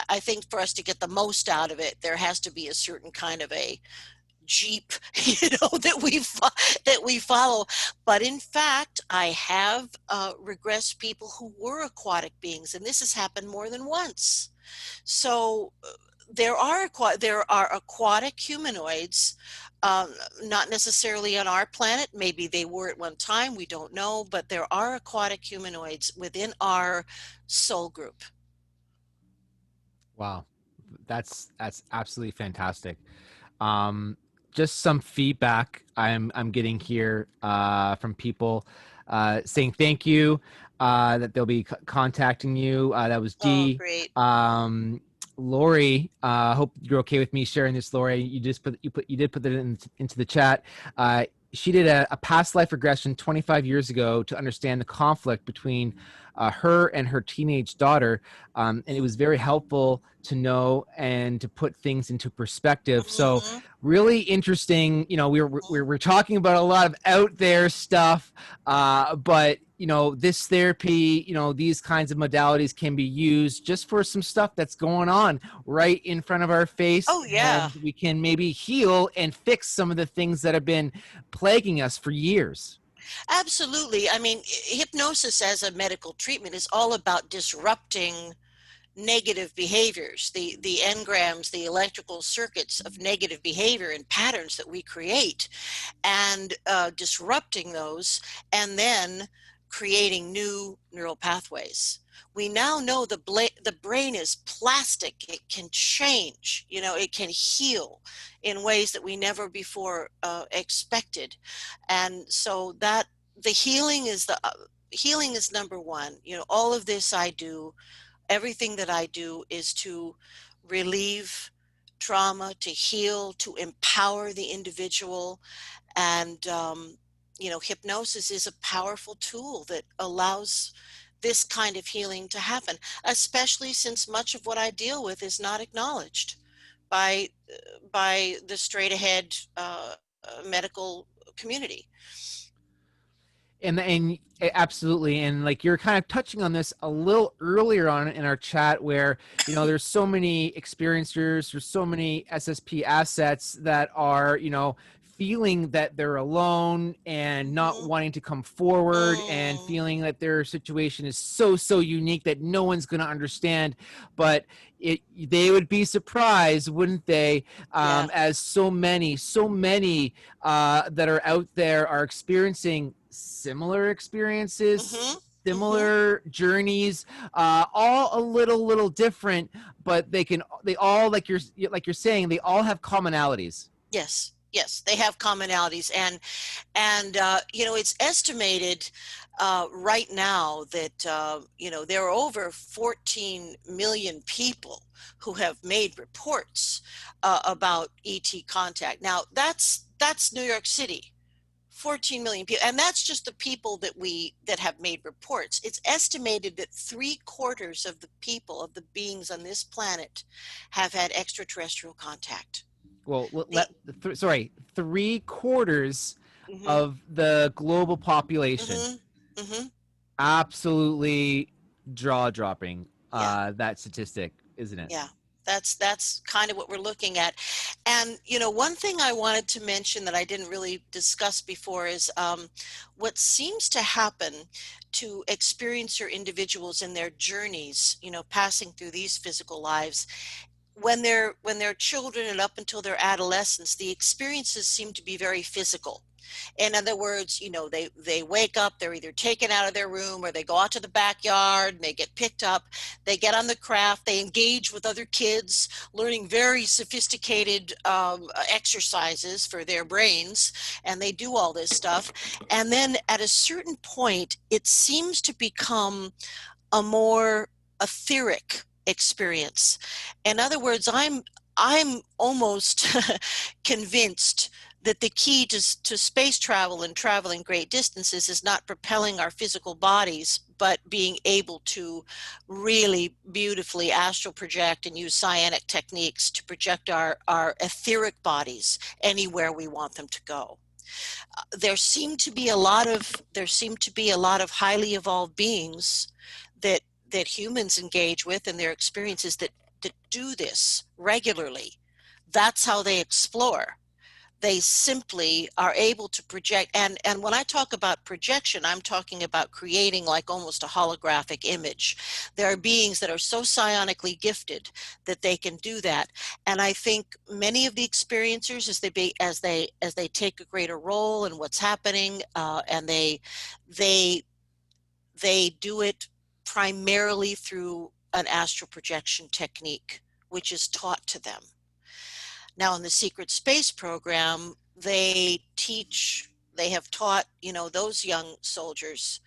I think for us to get the most out of it, there has to be a certain kind of a Jeep, that we follow. But in fact, I have regressed people who were aquatic beings, and this has happened more than once. So there are aquatic humanoids, not necessarily on our planet. Maybe they were at one time, we don't know, but there are aquatic humanoids within our soul group. Wow, that's absolutely fantastic. Just some feedback I'm getting here from people saying thank you, that they'll be contacting you. That was Dee. Oh, great. Lori, hope you're okay with me sharing this, Lori. You did put that into the chat. She did a past life regression 25 years ago to understand the conflict between her and her teenage daughter, and it was very helpful to know and to put things into perspective. So really interesting. We're talking about a lot of out there stuff, but this therapy, these kinds of modalities can be used just for some stuff that's going on right in front of our face. Oh, yeah. And we can maybe heal and fix some of the things that have been plaguing us for years. Absolutely. I mean, hypnosis as a medical treatment is all about disrupting negative behaviors, the engrams, the electrical circuits of negative behavior and patterns that we create, and disrupting those, and then creating new neural pathways. We now know the brain is plastic. It can change, it can heal in ways that we never before expected. And so that the healing is number one. All of this I do, everything that I do is to relieve trauma, to heal, to empower the individual. And, hypnosis is a powerful tool that allows this kind of healing to happen, especially since much of what I deal with is not acknowledged by the straight ahead medical community. And absolutely, and like you're kind of touching on this a little earlier on in our chat, where there's so many experiencers, there's so many SSP assets that are feeling that they're alone and not wanting to come forward, and feeling that their situation is so unique that no one's going to understand. But they would be surprised, wouldn't they, as so many that are out there are experiencing similar experiences, similar journeys, all a little different, but they all, like you're saying, they all have commonalities. Yes, they have commonalities, and it's estimated right now that there are over 14 million people who have made reports about ET contact. Now that's New York City. 14 million people, and that's just the people that have made reports. It's estimated that 3/4 of the people, of the beings on this planet, have had extraterrestrial contact. Well, 3/4 of the global population. Absolutely jaw-dropping, that statistic, isn't it? Yeah. That's kind of what we're looking at. And, one thing I wanted to mention that I didn't really discuss before is what seems to happen to experiencer individuals in their journeys, passing through these physical lives. When they're children and up until their adolescence, the experiences seem to be very physical. In other words, they wake up, they're either taken out of their room or they go out to the backyard and they get picked up, they get on the craft, they engage with other kids, learning very sophisticated exercises for their brains, and they do all this stuff. And then at a certain point, it seems to become a more etheric experience. In other words, I'm almost convinced that the key to space travel and traveling great distances is not propelling our physical bodies, but being able to really beautifully astral project and use psionic techniques to project our etheric bodies anywhere we want them to go. There seem to be a lot of highly evolved beings that humans engage with in their experiences that do this regularly. That's how they explore. They simply are able to project. And when I talk about projection, I'm talking about creating like almost a holographic image. There are beings that are so psionically gifted that they can do that. And I think many of the experiencers, as they take a greater role in what's happening, and they do it primarily through an astral projection technique, which is taught to them. Now, in the Secret Space program, they have taught, those young soldiers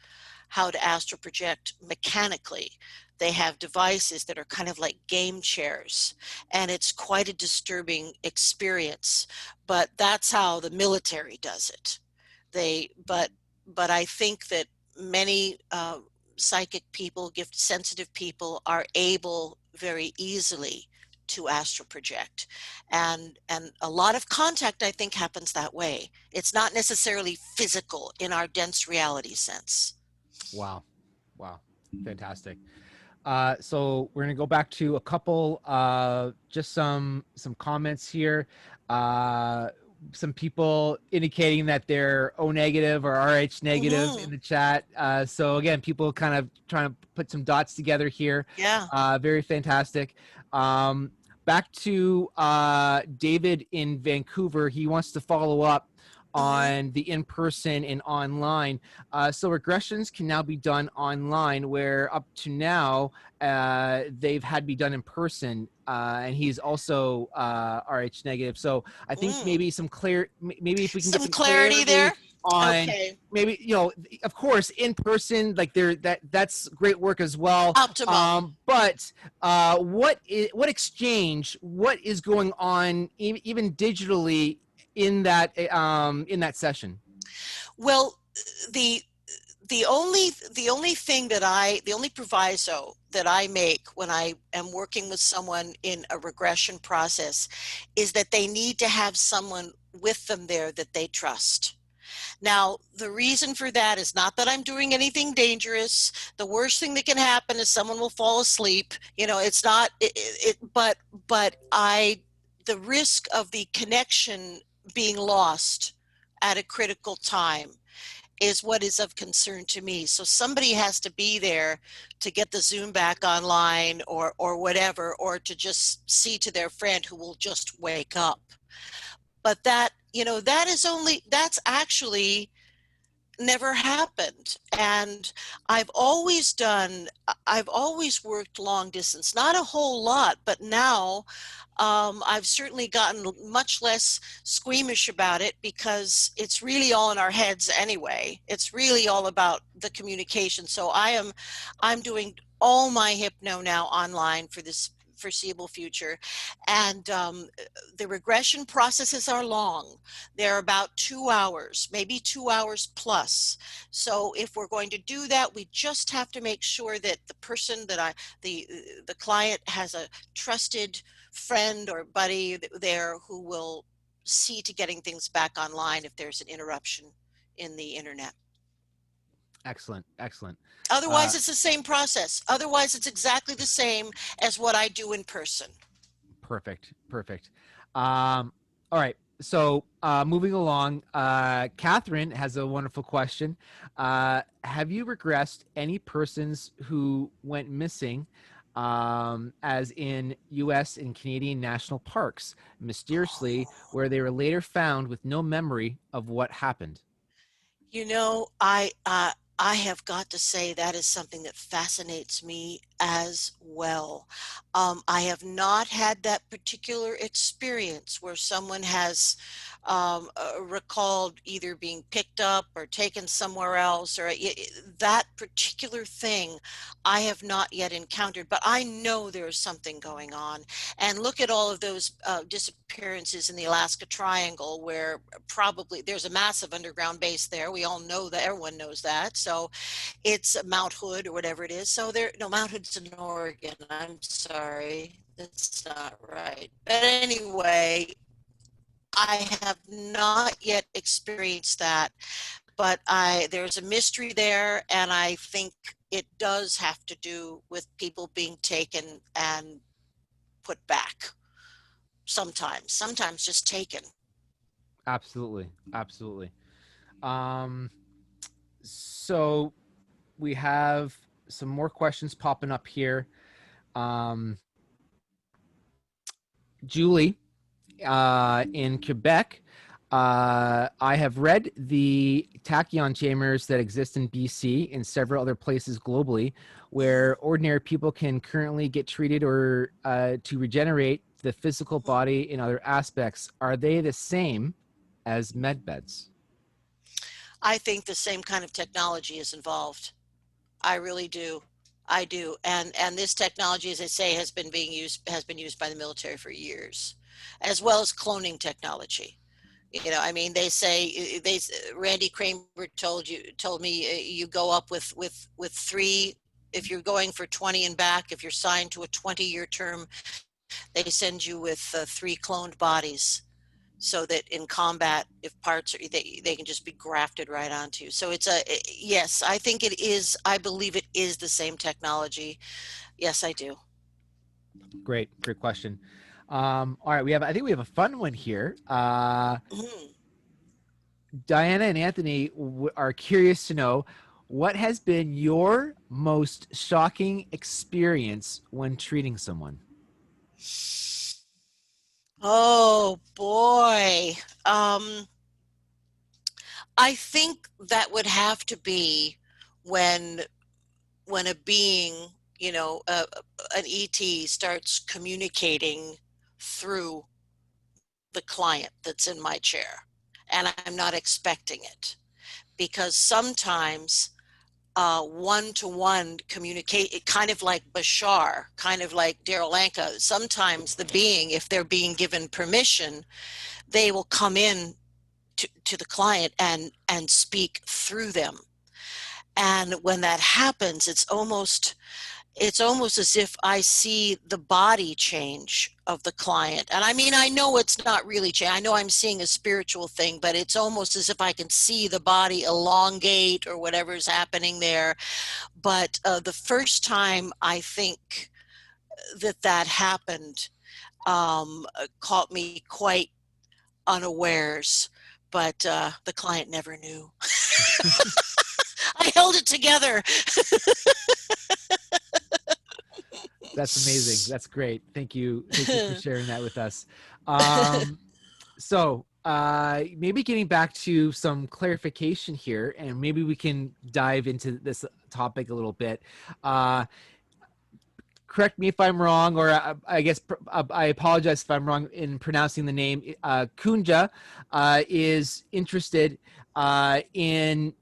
how to astral project mechanically. They have devices that are kind of like game chairs, and it's quite a disturbing experience, but that's how the military does it. But I think that many psychic people, gift sensitive people are able very easily to astral project, and a lot of contact, I think, happens that way. It's not necessarily physical in our dense reality sense. Wow. Fantastic. So we're going to go back to a couple, just some comments here. Some people indicating that they're O negative or RH negative in the chat. So again, people kind of trying to put some dots together here. Yeah. Very fantastic. Back to David in Vancouver. He wants to follow up on the in-person and online. So regressions can now be done online, where up to now they've had to be done in person, and he's also RH negative. So I think maybe maybe if we can get some clarity there on maybe, of course, in person, like that's great work as well. Optimum. But what is going on even digitally in that session? Well, the only proviso that I make when I am working with someone in a regression process is that they need to have someone with them there that they trust. Now, the reason for that is not that I'm doing anything dangerous. The worst thing that can happen is someone will fall asleep. It's not but the risk of the connection being lost at a critical time is what is of concern to me. So somebody has to be there to get the Zoom back online or whatever, or to just see to their friend who will just wake up. But that's actually never happened. And I've always worked long distance, not a whole lot, but now I've certainly gotten much less squeamish about it, because it's really all in our heads anyway. It's really all about the communication. So I'm doing all my hypno now online for this foreseeable future. And the regression processes are long. They're about 2 hours, maybe 2 hours plus. So if we're going to do that, we just have to make sure that the person the client has a trusted friend or buddy there who will see to getting things back online if there's an interruption in the internet. Excellent. Otherwise, it's the same process. Otherwise, it's exactly the same as what I do in person. Perfect. All right. So moving along, Catherine has a wonderful question. Have you regressed any persons who went missing as in US and Canadian national parks, mysteriously, where they were later found with no memory of what happened. You know, I have got to say that is something that fascinates me as well. I have not had that particular experience where someone has recalled either being picked up or taken somewhere else, or that particular thing I have not yet encountered, but I know there's something going on. And look at all of those disappearances in the Alaska Triangle, where probably there's a massive underground base there. We all know that, everyone knows that. So it's Mount Hood or whatever it is. So there, no, Mount Hood's in Oregon. I'm sorry, that's not right. But anyway, I have not yet experienced that, but there's a mystery there, and I think it does have to do with people being taken and put back. Sometimes just taken. Absolutely, absolutely. Um, so we have some more questions popping up here. Um, Julie, in Quebec, I have read the tachyon chambers that exist in BC and several other places globally, where ordinary people can currently get treated or to regenerate the physical body in other aspects. Are they the same as medbeds? I think the same kind of technology is involved. I really do. I do. And this technology, as I say, has been used by the military for years, as well as cloning technology. You know, I mean, they say Randy Kramer told me you go up with three. If you're going for 20 and back, if you're signed to a 20-year term, they send you with three cloned bodies, so that in combat, if parts are, they can just be grafted right onto. So it's yes, I think it is. I believe it is the same technology. Yes, I do. Great question. All right, I think we have a fun one here. Mhm. Diana and Anthony are curious to know, what has been your most shocking experience when treating someone? Oh boy. I think that would have to be when when a being, you know, an ET starts communicating through the client that's in my chair, and I'm not expecting it, because sometimes one-to-one communicate, kind of like Bashar, kind of like Daryl Anka. Sometimes the being, if they're being given permission, they will come in to the client and speak through them. And when that happens, it's almost as if I see the body change of the client. And I mean, I know it's not really change. I know I'm seeing a spiritual thing, but it's almost as if I can see the body elongate or whatever's happening there. But the first time I think that happened caught me quite unawares, but the client never knew. I held it together. That's amazing. That's great. Thank you. Thank you for sharing that with us. So maybe getting back to some clarification here, and maybe we can dive into this topic a little bit. Correct me if I'm wrong, or I guess I apologize if I'm wrong in pronouncing the name. Kunja is interested in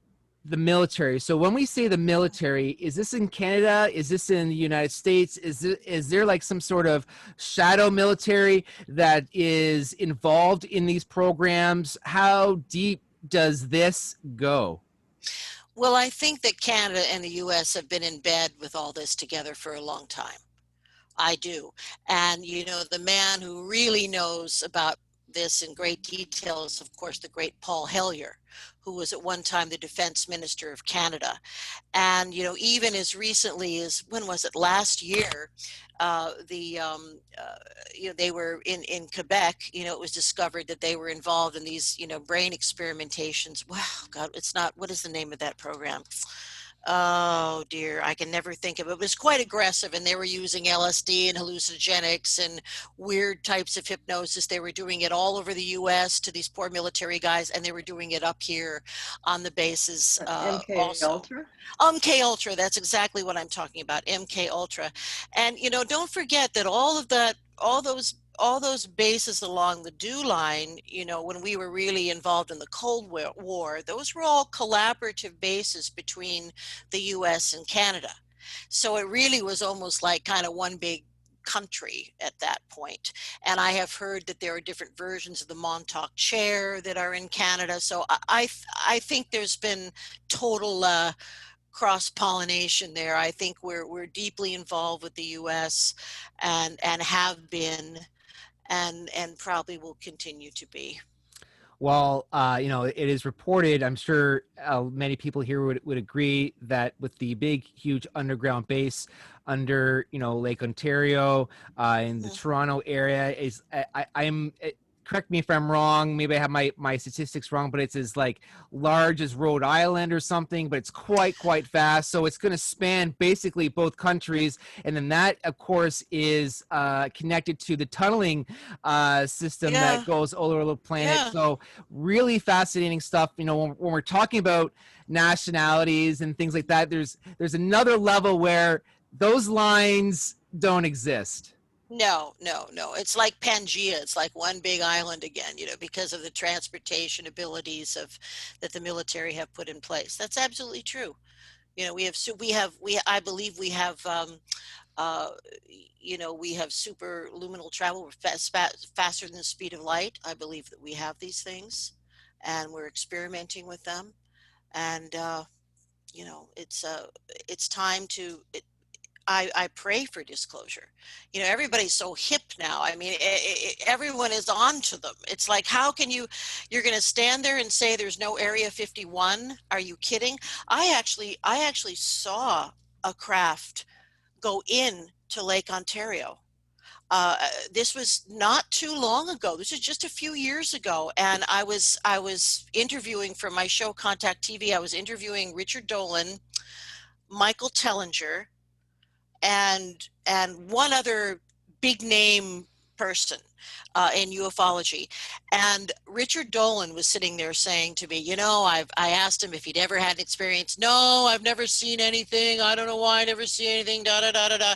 the military. So when we say the military, is this in Canada? Is this in the United States? Is there like some sort of shadow military that is involved in these programs? How deep does this go? Well, I think that Canada and the US have been in bed with all this together for a long time. I do. And, you know, the man who really knows about this in great detail is, of course, the great Paul Hellyer, who was at one time the defense minister of Canada. And, you know, even as recently as, when was it, last year, you know, they were in Quebec, you know, it was discovered that they were involved in these, you know, brain experimentations. Wow, God, it's not, what is the name of that program? Oh dear, I can never think of it. It was quite aggressive, and they were using LSD and hallucinogenics and weird types of hypnosis. They were doing it all over the US to these poor military guys, and they were doing it up here on the bases MK also. Ultra? MK Ultra, that's exactly what I'm talking about, MK Ultra. And don't forget that all those bases along the dew line, when we were really involved in the Cold War, those were all collaborative bases between the US and Canada. So it really was almost like kind of one big country at that point. And I have heard that there are different versions of the Montauk chair that are in Canada. So I think there's been total cross pollination there. I think we're deeply involved with the US and have been and probably will continue to be. Well, it is reported, I'm sure many people here would agree, that with the big, huge underground base under, Lake Ontario, in the Mhm. Toronto area, is I'm correct me if I'm wrong, maybe I have my statistics wrong, but it's as like large as Rhode Island or something, but it's quite fast. So it's going to span basically both countries. And then that, of course, is connected to the tunneling system that Yeah, goes all over the planet. yeah. So really fascinating stuff. When we're talking about nationalities and things like that, there's another level where those lines don't exist. No, no, no. It's like Pangea. It's like one big island again, because of the transportation abilities of that the military have put in place. That's absolutely true. We have I believe we have uh, we have super luminal travel. We're faster than the speed of light. I believe that we have these things, and we're experimenting with them. And it's time to. I pray for disclosure. Everybody's so hip now. I mean, everyone is on to them. It's like, how can you're going to stand there and say there's no Area 51? Are you kidding? I actually saw a craft go in to Lake Ontario. This was not too long ago. This is just a few years ago, and I was interviewing for my show Contact TV. I was interviewing Richard Dolan, Michael Tellinger, and one other big name person in ufology. And Richard Dolan was sitting there saying to me, I asked him if he'd ever had an experience. No, I've never seen anything. I don't know why I never see anything. Da da da da da.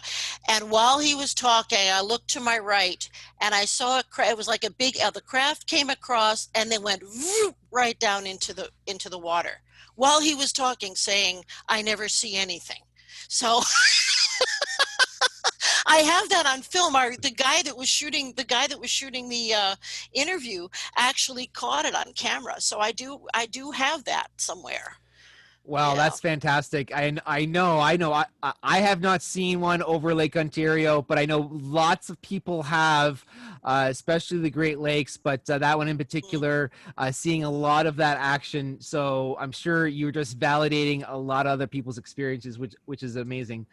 And while he was talking, I looked to my right and I saw it was like a big the craft came across and then went right down into the water while he was talking, saying, I never see anything. So I have that on film. The guy that was shooting the interview actually caught it on camera. So I do have that somewhere. Wow, Yeah. that's fantastic. I know. I have not seen one over Lake Ontario, but I know lots of people have, especially the Great Lakes, but that one in particular, seeing a lot of that action. So I'm sure you're just validating a lot of other people's experiences, which is amazing.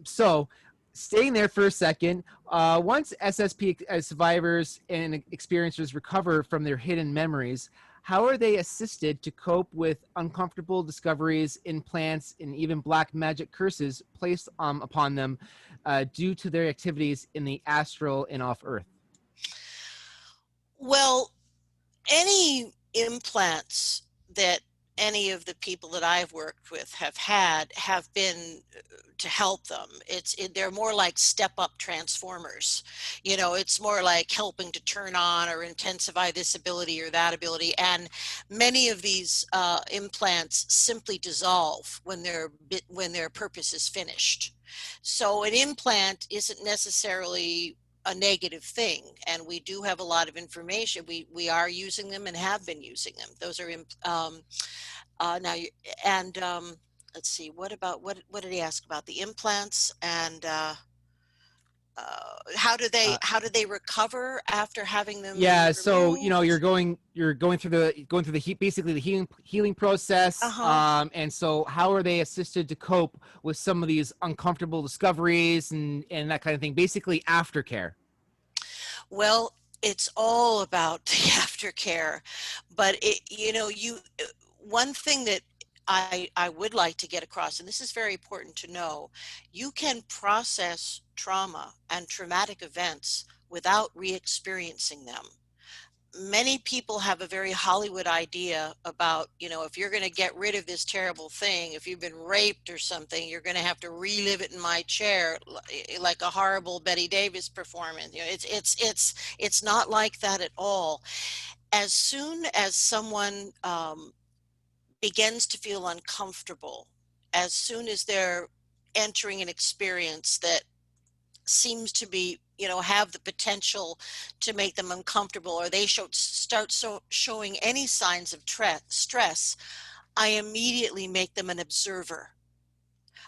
So staying there for a second, once SSP survivors and experiencers recover from their hidden memories, how are they assisted to cope with uncomfortable discoveries, implants, and even black magic curses placed upon them due to their activities in the astral and off Earth? Well, any implants that any of the people that I've worked with have been to help them. They're more like step up transformers. It's more like helping to turn on or intensify this ability or that ability. And many of these implants simply dissolve when their purpose is finished. So an implant isn't necessarily a negative thing, and we do have a lot of information. We are using them and have been using them. Those are now and let's see, what did he ask about the implants, and how do they recover after having them Yeah, so removed? you're going through the heat, basically the healing process, Uh-huh. and so how are they assisted to cope with some of these uncomfortable discoveries and that kind of thing, basically aftercare? Well, it's all about the aftercare, but one thing that I would like to get across, and this is very important to know, you can process trauma and traumatic events without re-experiencing them. Many people have a very Hollywood idea about, if you're going to get rid of this terrible thing, if you've been raped or something, you're going to have to relive it in my chair, like a horrible Betty Davis performance. It's not like that at all. As soon as someone begins to feel uncomfortable, as soon as they're entering an experience that seems to be, have the potential to make them uncomfortable, or they start showing any signs of stress, I immediately make them an observer.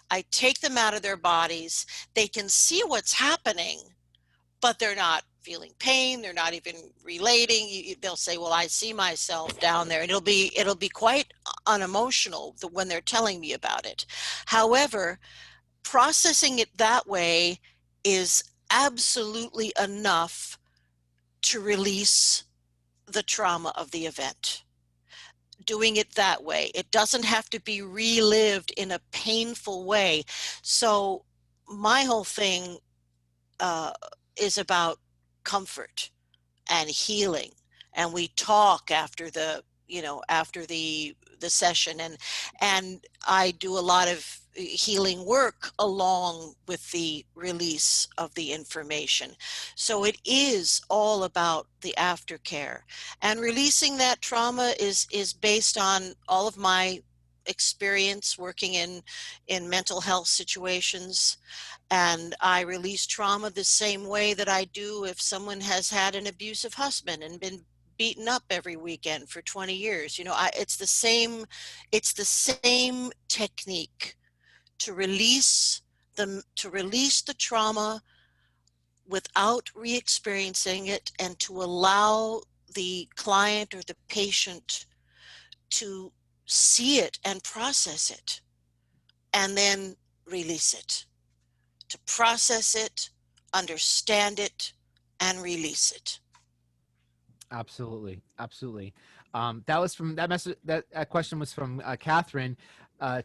I take them out of their bodies. They can see what's happening, but they're not feeling pain. They're not even relating. They'll say, well, I see myself down there, and it'll be quite unemotional when they're telling me about it. However, processing it that way is absolutely enough to release the trauma of the event. Doing it that way, it doesn't have to be relived in a painful way. So my whole thing is about comfort and healing, and we talk after the session, and I do a lot of healing work along with the release of the information. So it is all about the aftercare, and releasing that trauma is based on all of my experience working in mental health situations. And I release trauma the same way that I do if someone has had an abusive husband and been beaten up every weekend for 20 years. It's the same technique to release the trauma without re-experiencing it, and to allow the client or the patient to see it and process it, and then release it. To process it, understand it, and release it. Absolutely, absolutely. That was from that message. That question was from Catherine.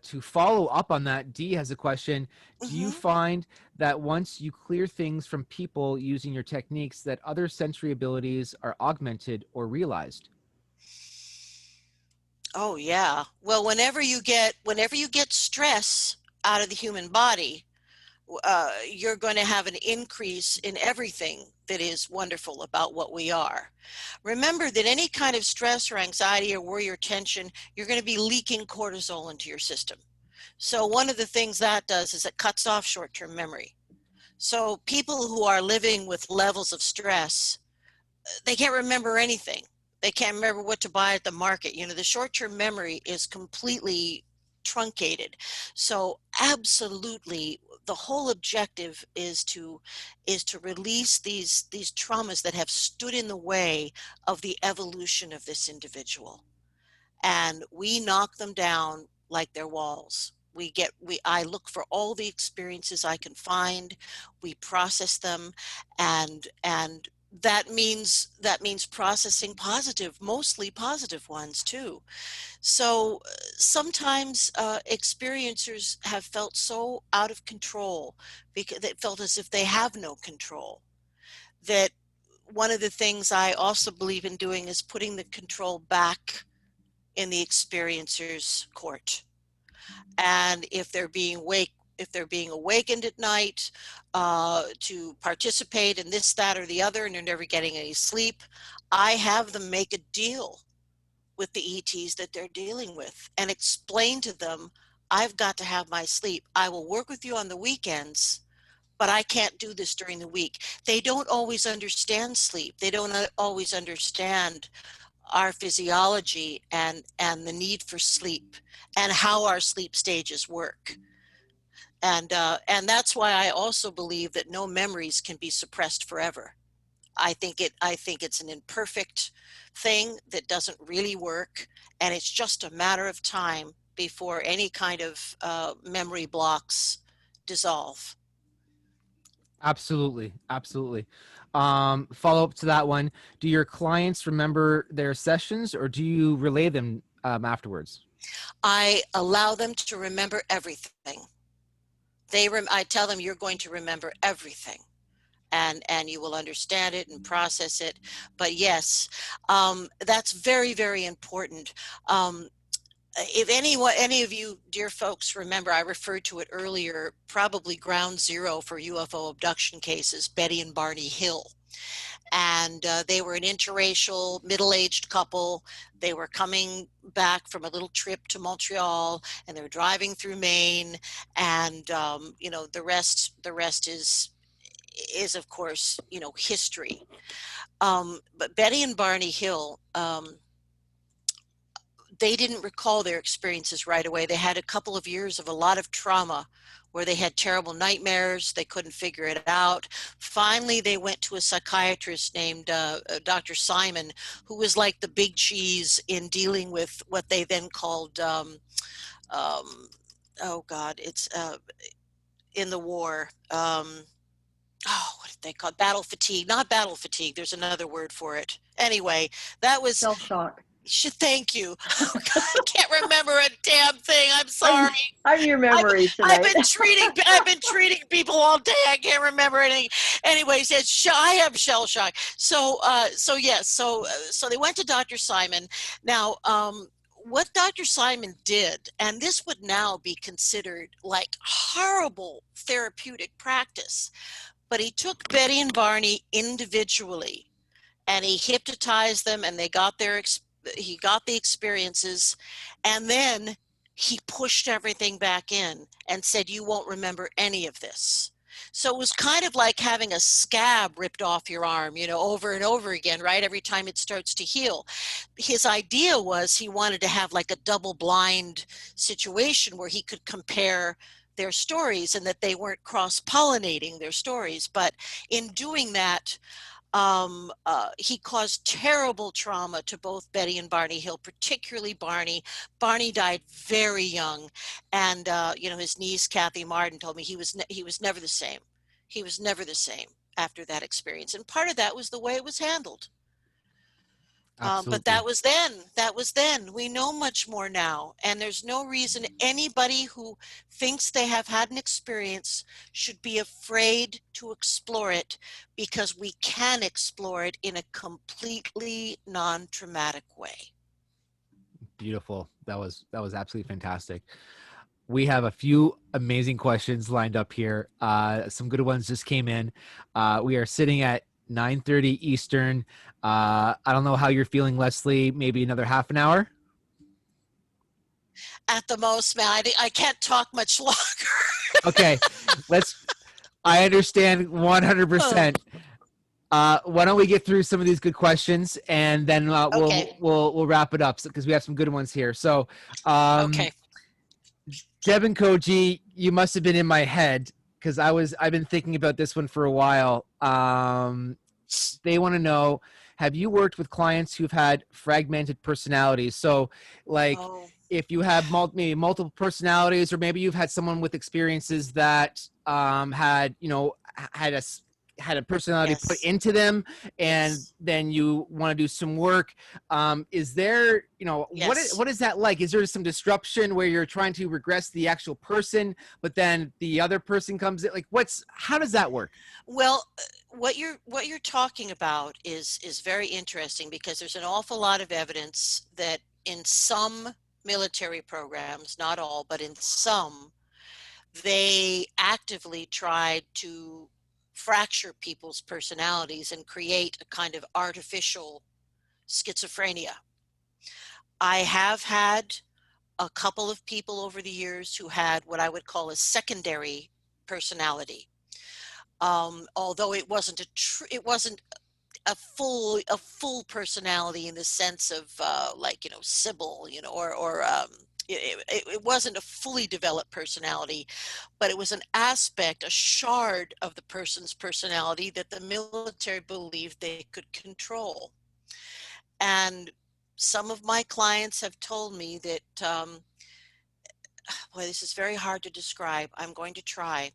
To follow up on that, Dee has a question. Do you Mm-hmm. find that once you clear things from people using your techniques, that other sensory abilities are augmented or realized? Oh yeah. Well, whenever you get stress out of the human body, you're going to have an increase in everything that is wonderful about what we are. Remember that any kind of stress or anxiety or worry or tension, you're going to be leaking cortisol into your system. So one of the things that does is it cuts off short-term memory. So people who are living with levels of stress, they can't remember anything. They can't remember what to buy at the market. The short-term memory is completely truncated. So absolutely, the whole objective is to release these traumas that have stood in the way of the evolution of this individual, and we knock them down like they're walls. I look for all the experiences I can find. We process them, and that means processing mostly positive ones too. So sometimes experiencers have felt so out of control, because they felt as if they have no control. That one of the things I also believe in doing is putting the control back in the experiencer's court. And if they're being awakened at night to participate in this, that, or the other, and they're never getting any sleep, I have them make a deal with the ETs that they're dealing with and explain to them, I've got to have my sleep. I will work with you on the weekends, but I can't do this during the week. They don't always understand sleep. They don't always understand our physiology and the need for sleep and how our sleep stages work. And that's why I also believe that no memories can be suppressed forever. I think it's an imperfect thing that doesn't really work, and it's just a matter of time before any kind of memory blocks dissolve. Absolutely, absolutely. Follow up to that one. Do your clients remember their sessions, or do you relay them afterwards? I allow them to remember everything. I tell them, you're going to remember everything, and you will understand it and process it. But yes, that's very, very important. If any of you dear folks remember, I referred to it earlier, probably ground zero for UFO abduction cases, Betty and Barney Hill. And they were an interracial middle-aged couple. They were coming back from a little trip to Montreal, and they were driving through Maine, and the rest is of course history. But Betty and Barney Hill, they didn't recall their experiences right away. They had a couple of years of a lot of trauma where they had terrible nightmares. They couldn't figure it out. Finally, they went to a psychiatrist named Dr. Simon, who was like the big cheese in dealing with what they then called, oh God, it's in the war. What did they call it? Battle fatigue? Not battle fatigue. There's another word for it. Anyway, that was Shell shock. Thank you. Oh, God, I can't remember a damn thing. I'm sorry. I'm your memory tonight. I've been treating people all day. I can't remember anything. Anyways, I have shell shock. So yes. So they went to Dr. Simon. Now, what Dr. Simon did, and this would now be considered like horrible therapeutic practice, but he took Betty and Barney individually, and he hypnotized them, and he got the experiences, and then he pushed everything back in and said, you won't remember any of this. So it was kind of like having a scab ripped off your arm, over and over again, right? Every time it starts to heal. His idea was he wanted to have like a double blind situation where he could compare their stories and that they weren't cross-pollinating their stories. But in doing that, he caused terrible trauma to both Betty and Barney Hill, particularly Barney. Barney died very young, and his niece Kathy Martin told me he was never the same. He was never the same after that experience, and part of that was the way it was handled. But that was then. We know much more now, and there's no reason anybody who thinks they have had an experience should be afraid to explore it, because we can explore it in a completely non-traumatic way. Beautiful. That was absolutely fantastic. We have a few amazing questions lined up here. Some good ones just came in. We are sitting at 9:30 Eastern. I don't know how you're feeling, Lesley. Maybe another half an hour? At the most, man. I can't talk much longer. Okay. I understand 100%. Why don't we get through some of these good questions, and then Okay. we'll wrap it up, because we have some good ones here. So, Okay. Deb and Koji, you must have been in my head, because I've been thinking about this one for a while. They want to know, have you worked with clients who've had fragmented personalities? So, like, if you have maybe multiple personalities, or maybe you've had someone with experiences that had a personality put into them, and then you want to do some work. Is there, what is that like? Is there some disruption where you're trying to regress the actual person, but then the other person comes in? Like, how does that work? Well, what you're talking about is very interesting, because there's an awful lot of evidence that in some military programs, not all, but in some, they actively tried to fracture people's personalities and create a kind of artificial schizophrenia. I have had a couple of people over the years who had what I would call a secondary personality. Although it wasn't a full personality in the sense of Sybil, it wasn't a fully developed personality, but it was an aspect, a shard of the person's personality that the military believed they could control. And some of my clients have told me that, boy, this is very hard to describe. I'm going to try.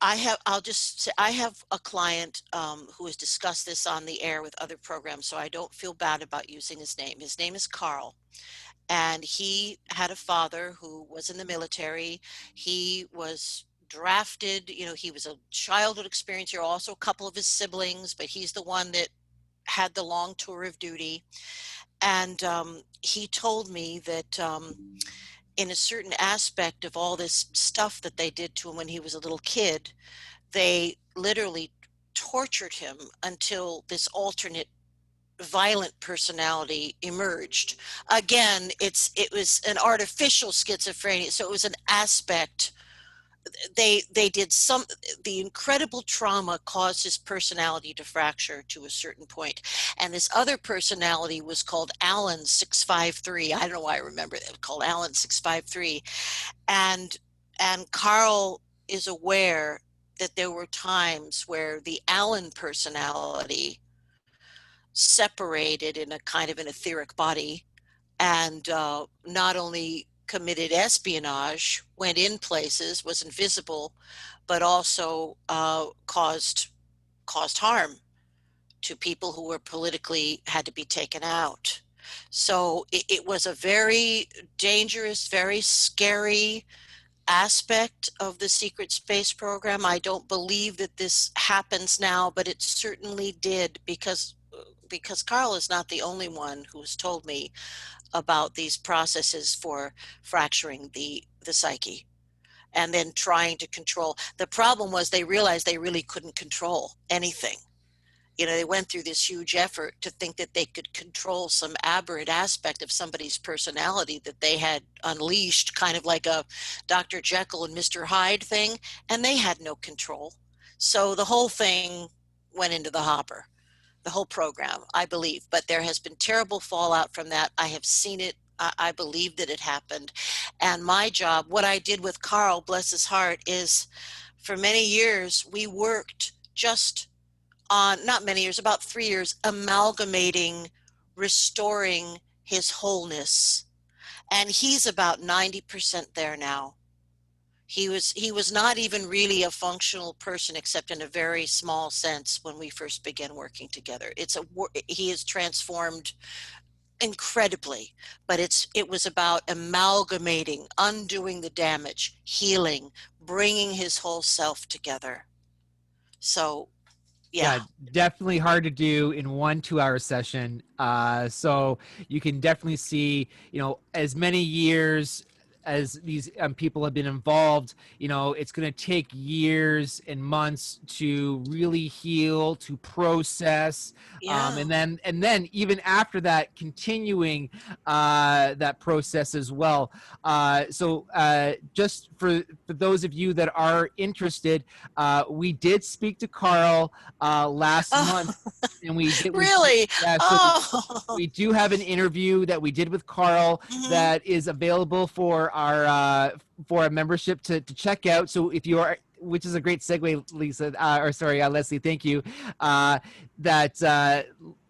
I'll just say, I have a client who has discussed this on the air with other programs, so I don't feel bad about using his name. His name is Carl, and he had a father who was in the military. He was drafted, he was a childhood experience here, also a couple of his siblings, but he's the one that had the long tour of duty. And he told me that in a certain aspect of all this stuff that they did to him when he was a little kid, they literally tortured him until this alternate violent personality emerged. Again, it was an artificial schizophrenia, so it was an aspect. They did the incredible trauma caused his personality to fracture to a certain point. And this other personality was called Alan 653. I don't know why I remember that, called Alan 653. And Carl is aware that there were times where the Alan personality separated in a kind of an etheric body, and not only committed espionage, went in places, was invisible, but also caused harm to people who were politically had to be taken out. So it was a very dangerous, very scary aspect of the secret space program. I don't believe that this happens now, but it certainly did, because Carl is not the only one who's told me about these processes for fracturing the psyche and then trying to control. The problem was they realized they really couldn't control anything. They went through this huge effort to think that they could control some aberrant aspect of somebody's personality that they had unleashed, kind of like a Dr. Jekyll and Mr. Hyde thing, and they had no control. So the whole thing went into the hopper, the whole program, I believe. But there has been terrible fallout from that. I have seen it. I believe that it happened. And my job, what I did with Carl, bless his heart, is for many years, we worked just on, not many years, about 3 years, amalgamating, restoring his wholeness. And he's about 90% there now. He was not even really a functional person, except in a very small sense when we first began working together. He is transformed incredibly, but it was about amalgamating, undoing the damage, healing, bringing his whole self together. So yeah, definitely hard to do in 1 2-hour session. So you can definitely see, as many years as these people have been involved, it's going to take years and months to really heal, to process, yeah. and then even after that, continuing that process as well. So just for those of you that are interested, we did speak to Carl last month, and we did. Really? We do have an interview that we did with Carl that is available for our membership to check out. So if you are, which is a great segue, Lisa, Lesley, thank you.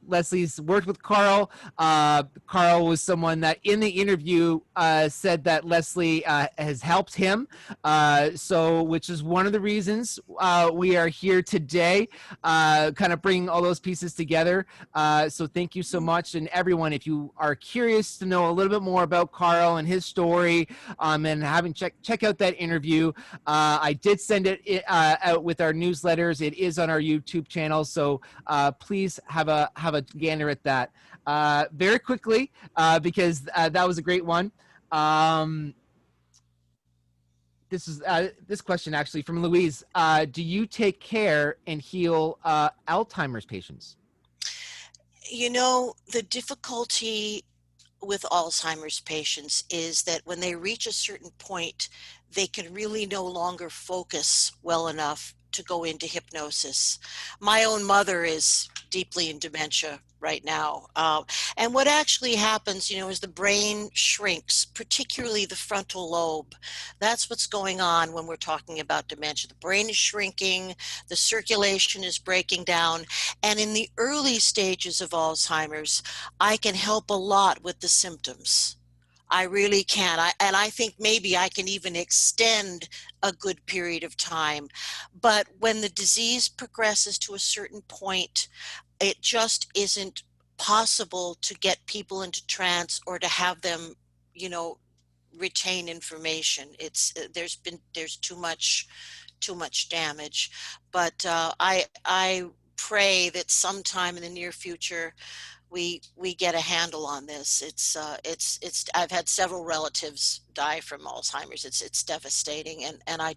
Lesley's worked with Carl. Carl was someone that in the interview said that Lesley has helped him. Which is one of the reasons we are here today, kind of bringing all those pieces together. So thank you so much. And everyone, if you are curious to know a little bit more about Carl and his story, and having check out that interview, I did send it out with our newsletters. It is on our YouTube channel. So please have a gander at that very quickly, because that was a great one. This question actually from Louise. Do you take care and heal Alzheimer's patients? The difficulty with Alzheimer's patients is that when they reach a certain point, they can really no longer focus well enough to go into hypnosis. My own mother is deeply in dementia right now. And what actually happens, is the brain shrinks, particularly the frontal lobe. That's what's going on when we're talking about dementia. The brain is shrinking, the circulation is breaking down. And in the early stages of Alzheimer's, I can help a lot with the symptoms. I really can. And I think maybe I can even extend a good period of time. But when the disease progresses to a certain point, it just isn't possible to get people into trance or to have them, you know, retain information. It's there's too much damage. But I pray that sometime in the near future we get a handle on this. It's I've had several relatives die from Alzheimer's. It's devastating, and I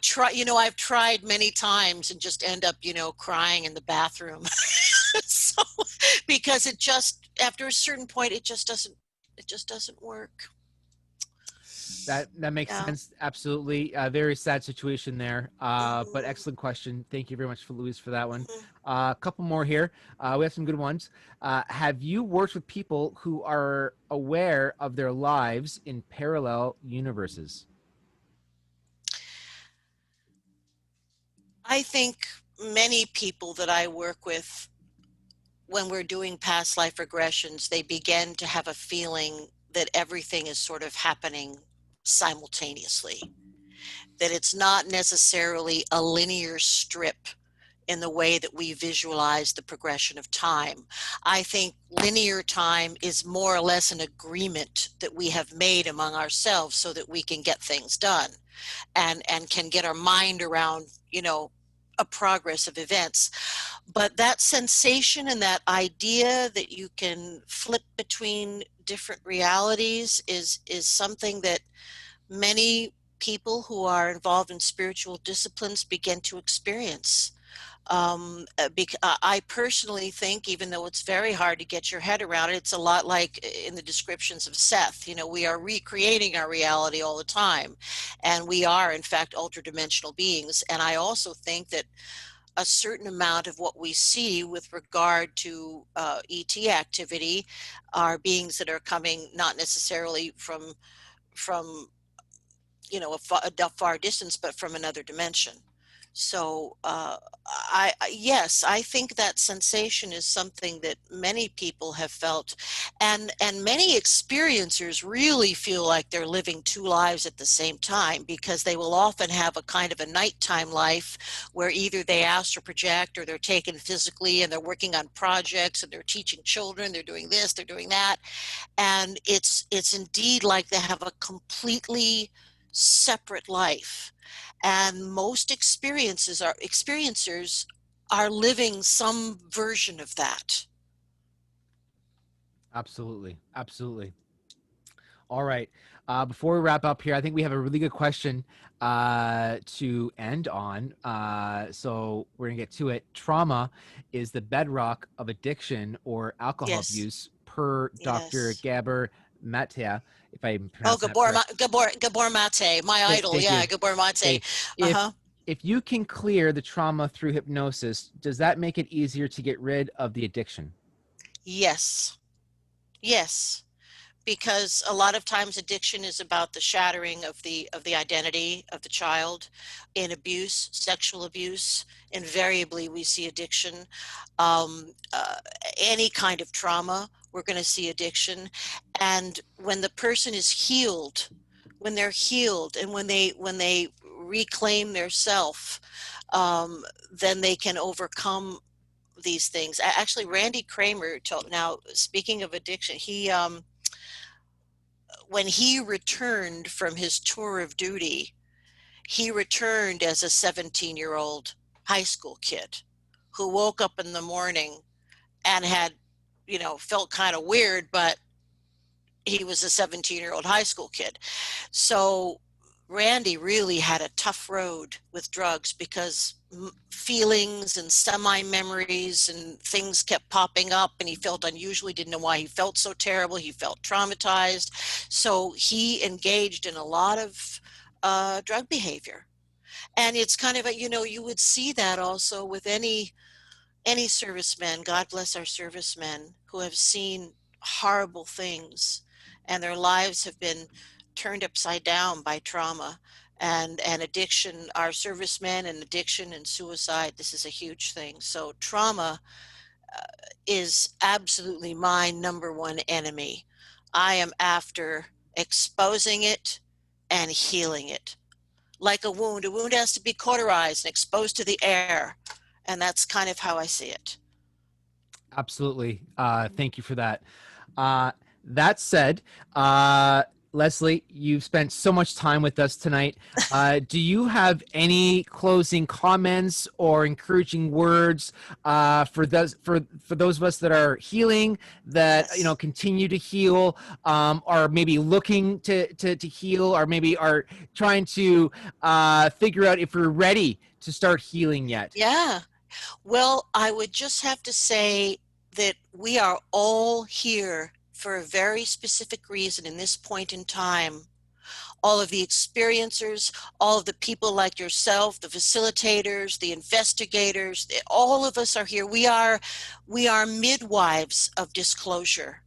try, you know, I've tried many times and just end up, you know, crying in the bathroom. So because it just, after a certain point, it just doesn't work. That makes Yeah. sense. Absolutely. Very sad situation there. But Mhm. excellent question. Thank you very much, for Louise, for that one. Mhm. A couple more here. We have some good ones. Have you worked with people who are aware of their lives in parallel universes? I think many people that I work with, when we're doing past life regressions, they begin to have a feeling that everything is sort of happening simultaneously, that it's not necessarily a linear strip in the way that we visualize the progression of time. I think linear time is more or less an agreement that we have made among ourselves so that we can get things done and can get our mind around, you know, a progress of events. But that sensation and that idea that you can flip between different realities is something that many people who are involved in spiritual disciplines begin to experience. I personally think, even though it's very hard to get your head around it, it's a lot like in the descriptions of Seth. You know, we are recreating our reality all the time, and we are, in fact, ultra-dimensional beings. And I also think that a certain amount of what we see with regard to ET activity are beings that are coming not necessarily from you know, a far distance, but from another dimension. So yes, I think that sensation is something that many people have felt, and many experiencers really feel like they're living two lives at the same time, because they will often have a kind of a nighttime life where either they astral project or they're taken physically and they're working on projects and they're teaching children, they're doing this, they're doing that, and it's indeed like they have a completely separate life. And most experiencers are living some version of that. Absolutely. Absolutely. All right. Before we wrap up here, I think we have a really good question to end on. So we're going to get to it. Trauma is the bedrock of addiction or alcohol Yes. abuse, per Dr. Yes. Gabor Matea, if I'm Oh, pronouncing that correct. Gabor Mate, my idol. Thank Yeah, you. Gabor Mate. Okay. If Uh-huh. if you can clear the trauma through hypnosis, does that make it easier to get rid of the addiction? Yes. Yes. Because a lot of times addiction is about the shattering of the identity of the child. In abuse, sexual abuse, invariably we see addiction. um, uh, any kind of trauma, we're going to see addiction. And when the person is healed, when they're healed, and when they reclaim their self, then they can overcome these things. Actually, Randy Kramer told, now speaking of addiction, he when he returned from his tour of duty, he returned as a 17-year-old high school kid who woke up in the morning and had, you know, felt kind of weird, but he was a 17-year-old high school kid. So Randy really had a tough road with drugs because feelings and semi-memories and things kept popping up, and he felt unusual. He didn't know why he felt so terrible. He felt traumatized. So he engaged in a lot of drug behavior. And it's kind of a, you know, you would see that also with any servicemen. God bless our servicemen who have seen horrible things, and their lives have been turned upside down by trauma and addiction. Our servicemen, and addiction and suicide, this is a huge thing. So trauma is absolutely my number one enemy. I am after exposing it and healing it. Like a wound has to be cauterized and exposed to the air. And that's kind of how I see it. Absolutely. Thank you for that. That said, Lesley, you've spent so much time with us tonight. Do you have any closing comments or encouraging words for those of us that are healing, that Yes. continue to heal, or maybe looking to heal, or maybe are trying to figure out if we're ready to start healing yet? Yeah. Well, I would just have to say that we are all here for a very specific reason in this point in time. All of the experiencers, all of the people like yourself, the facilitators, the investigators, all of us are here. We are midwives of disclosure,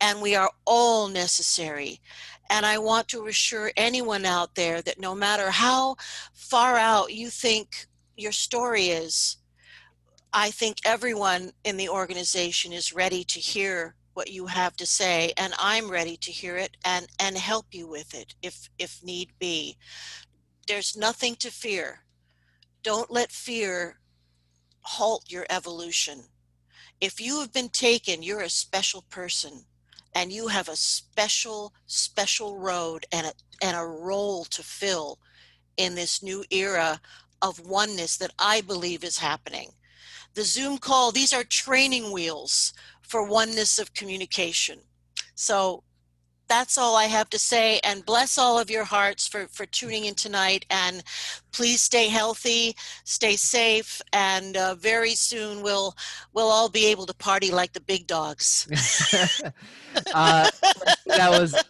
and we are all necessary. And I want to assure anyone out there that no matter how far out you think your story is, I think everyone in the organization is ready to hear what you have to say, and I'm ready to hear it and help you with it if need be. There's nothing to fear. Don't let fear halt your evolution. If you have been taken, you're a special person, and you have a special road and a role to fill in this new era of oneness that I believe is happening. The Zoom call, these are training wheels for oneness of communication. So that's all I have to say, and bless all of your hearts for tuning in tonight, and please stay healthy, stay safe, and very soon we'll all be able to party like the big dogs. That was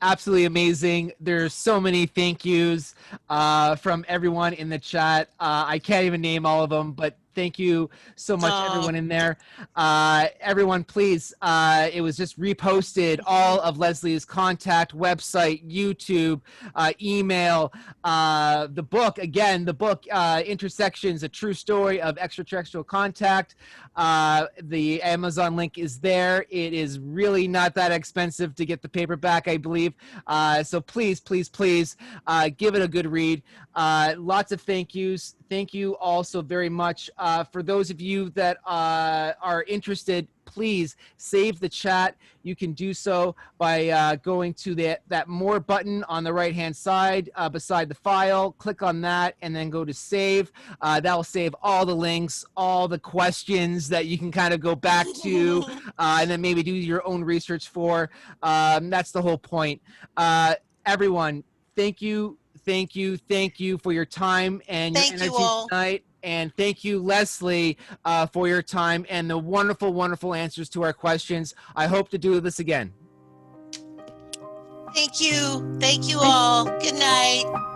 absolutely amazing. There's so many thank yous from everyone in the chat. I can't even name all of them, but thank you so much, everyone in there. Everyone, please, it was just reposted, all of Lesley's contact, website, YouTube, email, the book, again, the book, Intersections, A True Story of Extraterrestrial Contact. The Amazon link is there. It is really not that expensive to get the paperback, I believe. So please, please, please give it a good read. Lots of thank yous. Thank you all so very much. For those of you that are interested, please save the chat. You can do so by going to that more button on the right hand side beside the file. Click on that and then go to save. That will save all the links, all the questions that you can kind of go back to and then maybe do your own research for. That's the whole point. Everyone, thank you for your time and your Thank you energy all. tonight. And thank you, Lesley, for your time and the wonderful answers to our questions. I hope to do this again. Thank you all. Good night.